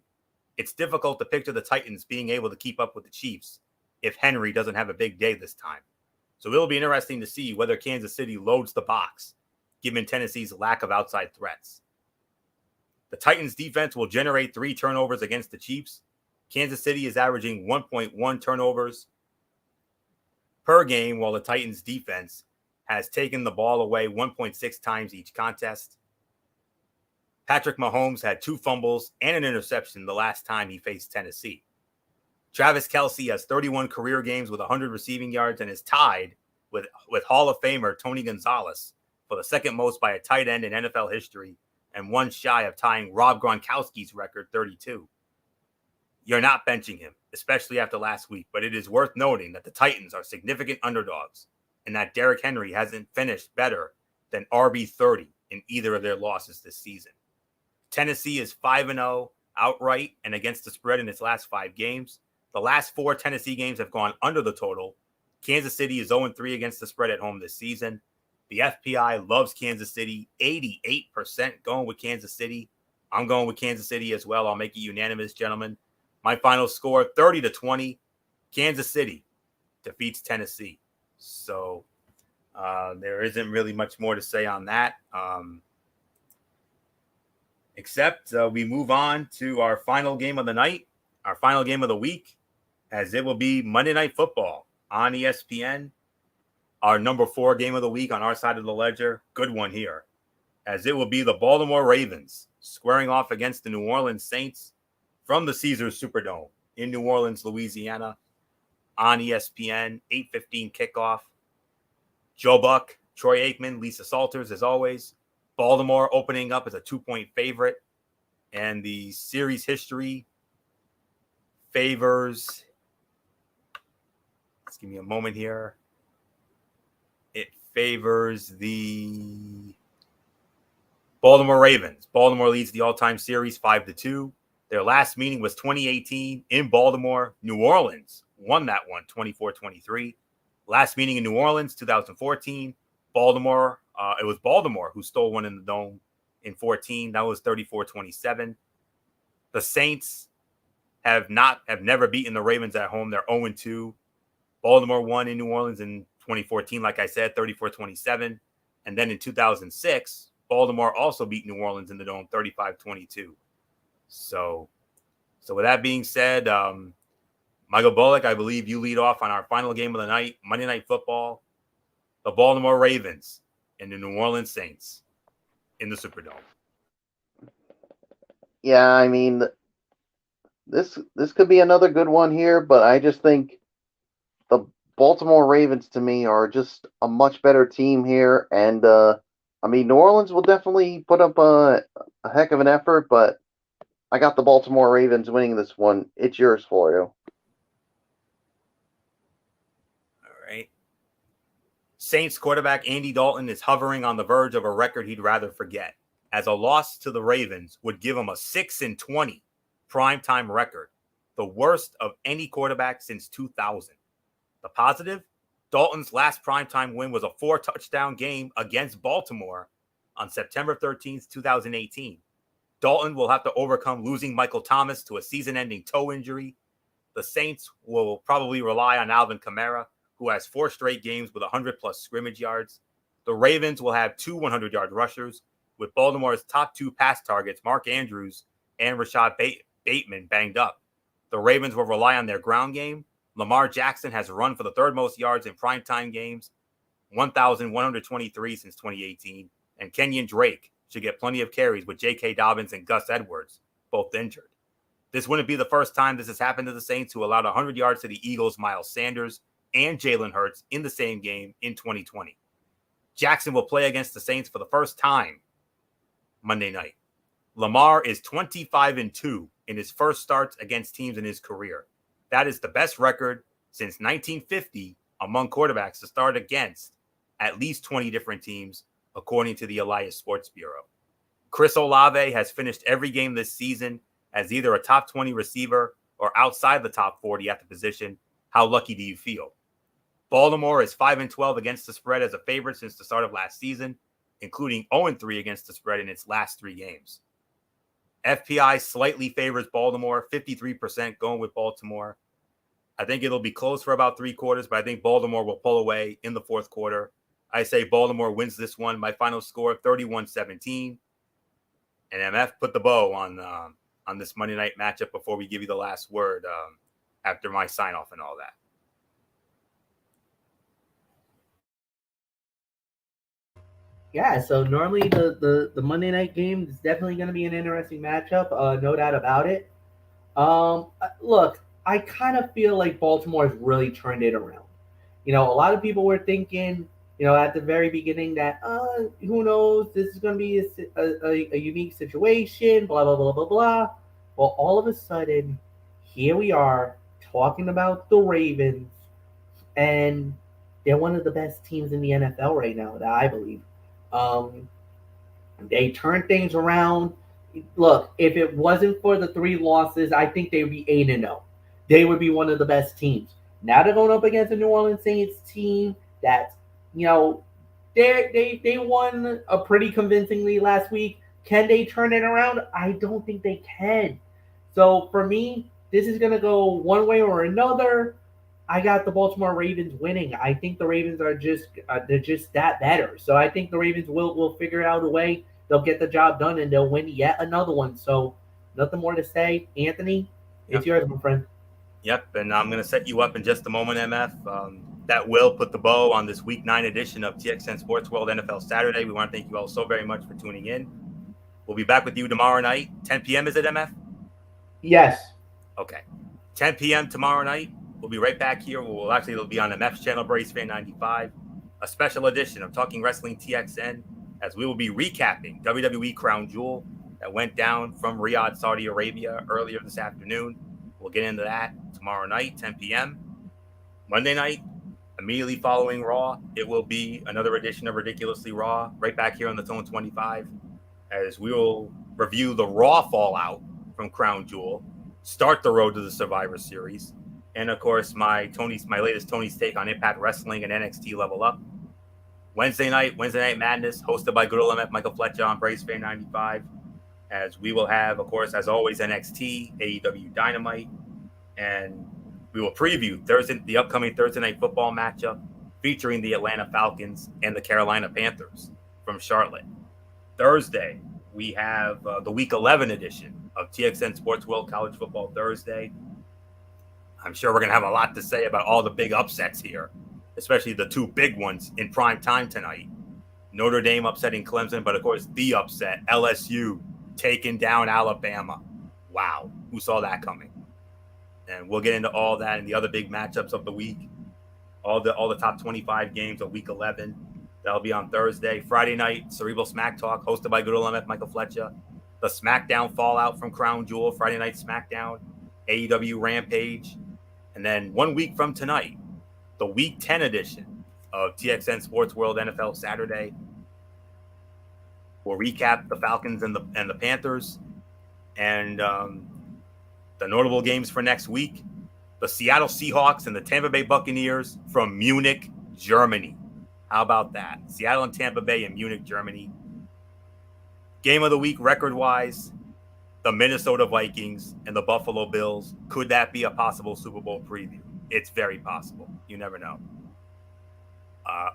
It's difficult to picture the Titans being able to keep up with the Chiefs if Henry doesn't have a big day this time. So it'll be interesting to see whether Kansas City loads the box, given Tennessee's lack of outside threats. The Titans' defense will generate 3 turnovers against the Chiefs. Kansas City is averaging 1.1 turnovers per game, while the Titans' defense has taken the ball away 1.6 times each contest. Patrick Mahomes had 2 fumbles and an interception the last time he faced Tennessee. Travis Kelce has 31 career games with 100 receiving yards and is tied with Hall of Famer Tony Gonzalez for the second most by a tight end in NFL history and one shy of tying Rob Gronkowski's record, 32. You're not benching him, especially after last week, but it is worth noting that the Titans are significant underdogs and that Derrick Henry hasn't finished better than RB30 in either of their losses this season. Tennessee is 5-0 outright and against the spread in its last 5 games. The last 4 Tennessee games have gone under the total. Kansas City is 0-3 against the spread at home this season. The FPI loves Kansas City, 88% going with Kansas City. I'm going with Kansas City as well. I'll make it unanimous, gentlemen. My final score, 30-20. Kansas City defeats Tennessee. So there isn't really much more to say on that. Except we move on to our final game of the night, our final game of the week, as it will be Monday Night Football on ESPN. Our number 4 game of the week on our side of the ledger. Good one here, as it will be the Baltimore Ravens squaring off against the New Orleans Saints from the Caesars Superdome in New Orleans, Louisiana, on ESPN, 8:15 kickoff. Joe Buck, Troy Aikman, Lisa Salters, as always. Baltimore opening up as a 2-point favorite, and the series history favors, let's give me a moment here. It favors the Baltimore Ravens. Baltimore leads the all-time series 5-2. Their last meeting was 2018 in Baltimore. New Orleans won that one 24-23. Last meeting in New Orleans, 2014. Baltimore, it was Baltimore who stole one in the Dome in 14. That was 34-27. The Saints have never beaten the Ravens at home. They're 0-2. Baltimore won in New Orleans in 2014, like I said, 34-27. And then in 2006, Baltimore also beat New Orleans in the Dome 35-22. So with that being said, Michael Bullock, I believe you lead off on our final game of the night, Monday Night Football. The Baltimore Ravens and the New Orleans Saints in the Superdome. Yeah, I mean, this could be another good one here, but I just think the Baltimore Ravens to me are just a much better team here, and I mean, New Orleans will definitely put up a heck of an effort, but I got the Baltimore Ravens winning this one. It's yours, Florio. Saints quarterback Andy Dalton is hovering on the verge of a record he'd rather forget, as a loss to the Ravens would give him a 6-20 primetime record the worst of any quarterback since 2000. The positive, Dalton's last primetime win was a 4-touchdown game against Baltimore on September 13th, 2018. Dalton will have to overcome losing Michael Thomas to a season-ending toe injury. The Saints will probably rely on Alvin Kamara, who has 4 straight games with 100-plus scrimmage yards. The Ravens will have 2 100-yard rushers, with Baltimore's top 2 pass targets, Mark Andrews and Rashad Bateman, banged up. The Ravens will rely on their ground game. Lamar Jackson has run for the 3rd most yards in primetime games, 1,123 since 2018, and Kenyon Drake should get plenty of carries with J.K. Dobbins and Gus Edwards, both injured. This wouldn't be the first time this has happened to the Saints, who allowed 100 yards to the Eagles' Miles Sanders and Jalen Hurts in the same game in 2020. Jackson will play against the Saints for the first time Monday night. Lamar is 25-2 in his first starts against teams in his career. That is the best record since 1950 among quarterbacks to start against at least 20 different teams, according to the Elias Sports Bureau. Chris Olave has finished every game this season as either a top 20 receiver or outside the top 40 at the position. How lucky do you feel? Baltimore is 5-12 against the spread as a favorite since the start of last season, including 0-3 against the spread in its last 3 games. FPI slightly favors Baltimore, 53% going with Baltimore. I think it'll be close for about 3 quarters, but I think Baltimore will pull away in the 4th quarter. I say Baltimore wins this one. My final score, 31-17. And MF put the bow on this Monday night matchup before we give you the last word after my sign-off and all that. Yeah, so normally the Monday night game is definitely going to be an interesting matchup, no doubt about it. Look, I kind of feel like Baltimore has really turned it around. A lot of people were thinking, at the very beginning that, who knows, this is going to be a unique situation, blah, blah, blah, blah, blah. Well, all of a sudden, here we are talking about the Ravens, and they're one of the best teams in the NFL right now, that I believe. Um, they turned things around. Look, if it wasn't for the 3 losses, I think they would be 8-0. They would be one of the best teams. Now they're going up against the New Orleans Saints team that, they won a pretty convincingly last week. Can they turn it around? I don't think they can. So for me, this is going to go one way or another. I got the Baltimore Ravens winning. I think the Ravens are they're just that better. So I think the Ravens will figure out a way. They'll get the job done and they'll win yet another one. So nothing more to say. Anthony, it's yours, my friend. Yep, and I'm going to set you up in just a moment, MF. That will put the bow on this Week 9 edition of TXN Sports World NFL Saturday. We want to thank you all so very much for tuning in. We'll be back with you tomorrow night, 10 p.m. Is it, MF? Yes. Okay. 10 p.m. tomorrow night. We'll be right back here. It'll be on MF's channel, Brace Fan 95, a special edition of Talking Wrestling TXN, as we will be recapping WWE Crown Jewel that went down from Riyadh, Saudi Arabia earlier this afternoon. We'll get into that tomorrow night, 10 p.m. Monday night, immediately following Raw, it will be another edition of Ridiculously Raw, right back here on the Tone 25, as we will review the Raw fallout from Crown Jewel, start the road to the Survivor Series, and of course my latest Tony's take on Impact Wrestling and NXT Level Up. Wednesday night Madness, hosted by good old MF Michael Fletcher on Brace Fan 95, as we will have, of course, as always, NXT, AEW Dynamite, and we will preview the upcoming Thursday Night Football matchup featuring the Atlanta Falcons and the Carolina Panthers from Charlotte. Thursday, we have the Week 11 edition of TXN Sports World College Football Thursday. I'm sure we're going to have a lot to say about all the big upsets here, especially the 2 big ones in prime time tonight. Notre Dame upsetting Clemson, but of course the upset, LSU taking down Alabama. Wow, who saw that coming? And we'll get into all that and the other big matchups of the week, all the top 25 games of Week 11. That'll be on Thursday. Friday night, Cerebral Smack Talk, hosted by good old MF Michael Fletcher. The SmackDown fallout from Crown Jewel, Friday night SmackDown, AEW Rampage. And then 1 week from tonight, the Week 10 edition of TXN Sports World NFL Saturday. We'll recap the Falcons and the Panthers. And The notable games for next week: the Seattle Seahawks and the Tampa Bay Buccaneers from Munich, Germany. How about that? Seattle and Tampa Bay in Munich, Germany. Game of the week record-wise, the Minnesota Vikings and the Buffalo Bills. Could that be a possible Super Bowl preview? It's very possible. You never know.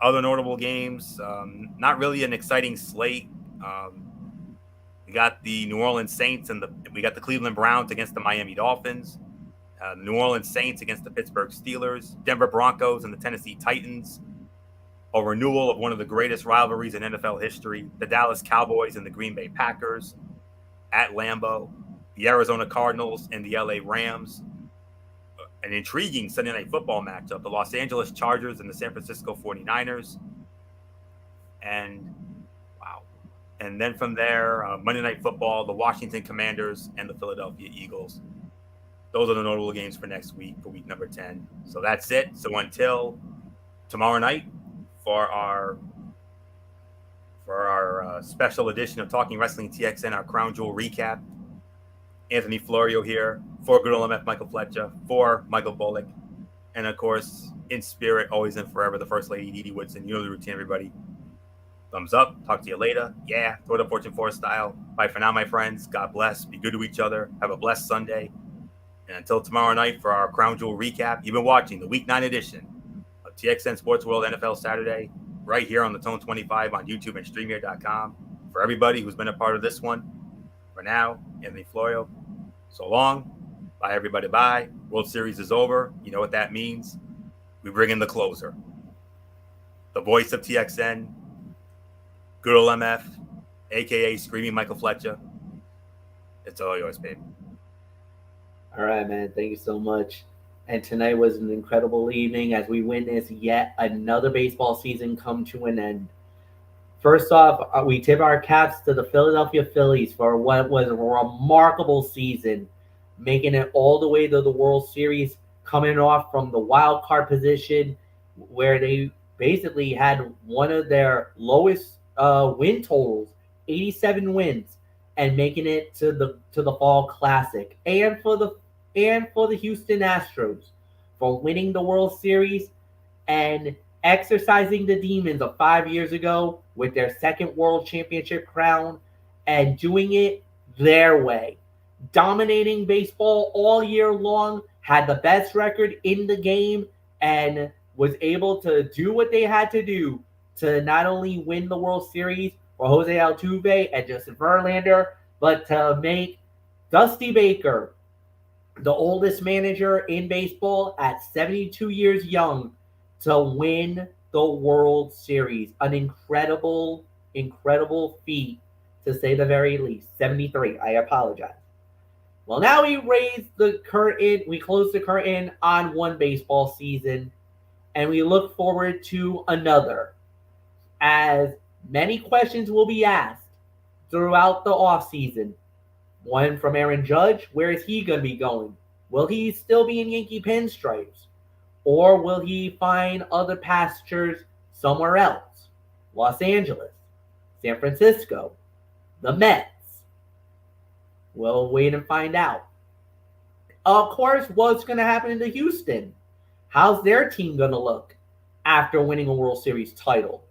Other notable games, not really an exciting slate. We got the New Orleans Saints and we got the Cleveland Browns against the Miami Dolphins. New Orleans Saints against the Pittsburgh Steelers. Denver Broncos and the Tennessee Titans. A renewal of one of the greatest rivalries in NFL history. The Dallas Cowboys and the Green Bay Packers at Lambeau. The Arizona Cardinals and the LA Rams. An intriguing Sunday Night Football matchup. The Los Angeles Chargers and the San Francisco 49ers. And wow. And then from there, Monday Night Football, the Washington Commanders and the Philadelphia Eagles. Those are the notable games for next week, for week number 10. So that's it. So until tomorrow night for our special edition of Talking Wrestling TXN, our Crown Jewel recap, Anthony Florio here for Good Old MF Michael Fletcher, for Michael Bullock, and of course, in spirit, always and forever, the First Lady, Dee Dee Woodson. You know the routine, everybody. Thumbs up. Talk to you later. Yeah, throw it up Fortune 4 style. Bye for now, my friends. God bless. Be good to each other. Have a blessed Sunday. And until tomorrow night for our Crown Jewel recap, you've been watching the Week 9 edition of TXN Sports World NFL Saturday, right here on the Tone 25 on YouTube and StreamYard.com. For everybody who's been a part of this one, for now, Anthony Florio, so long. Bye, everybody. Bye. World Series is over. You know what that means. We bring in the closer. The voice of TXN, Good Old MF, a.k.a. Screaming Michael Fletcher. It's all yours, baby. All right, man. Thank you so much. And tonight was an incredible evening as we witnessed yet another baseball season come to an end. First off, we tip our caps to the Philadelphia Phillies for what was a remarkable season, making it all the way to the World Series, coming off from the wild card position where they basically had one of their lowest win totals, 87 wins, and making it to the Fall Classic, and for the Houston Astros for winning the World Series and exercising the demons of 5 years ago with their second World Championship crown and doing it their way, dominating baseball all year long, had the best record in the game, and was able to do what they had to do to not only win the World Series for Jose Altuve and Justin Verlander, but to make Dusty Baker the oldest manager in baseball at 72 years young to win the World Series. An incredible, incredible feat, to say the very least. 73. I apologize. Well, now we raise the curtain. We close the curtain on one baseball season, and we look forward to another, as many questions will be asked throughout the offseason. One from Aaron Judge: where is he going to be going? Will he still be in Yankee pinstripes? Or will he find other pastures somewhere else? Los Angeles, San Francisco, the Mets. We'll wait and find out. Of course, what's going to happen to Houston? How's their team going to look after winning a World Series title?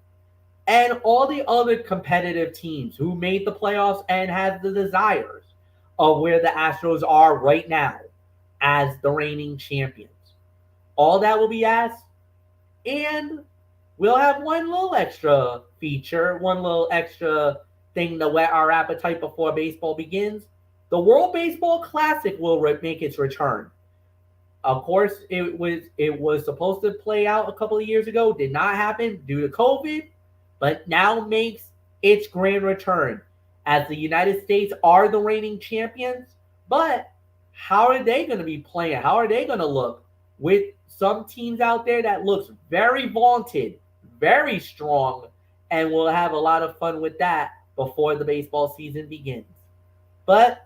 And all the other competitive teams who made the playoffs and have the desires of where the Astros are right now as the reigning champions. All that will be asked, and we'll have one little extra feature, one little extra thing to whet our appetite before baseball begins. The World Baseball Classic will make its return. Of course, it was supposed to play out a couple of years ago, did not happen due to COVID, but now makes its grand return, as the United States are the reigning champions. But how are they going to be playing? How are they going to look with some teams out there that looks very vaunted, very strong, and we'll have a lot of fun with that before the baseball season begins. But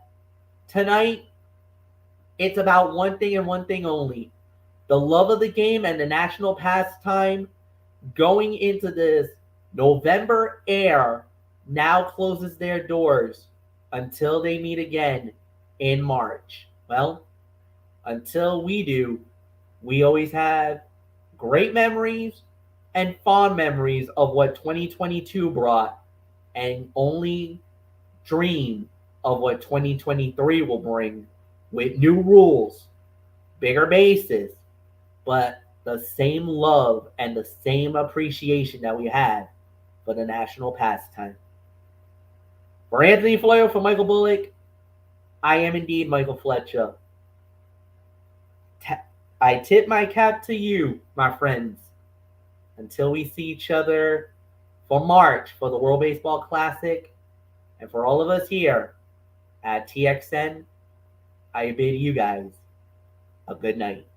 tonight, it's about one thing and one thing only: the love of the game and the national pastime. Going into this November air now closes their doors until they meet again in March. Well, until we do, we always have great memories and fond memories of what 2022 brought, and only dream of what 2023 will bring with new rules, bigger bases, but the same love and the same appreciation that we had for the national pastime. For Anthony Floyo, for Michael Bullock, I am indeed Michael Fletcher. I tip my cap to you, my friends. Until we see each other for March for the World Baseball Classic, and for all of us here at TXN, I bid you guys a good night.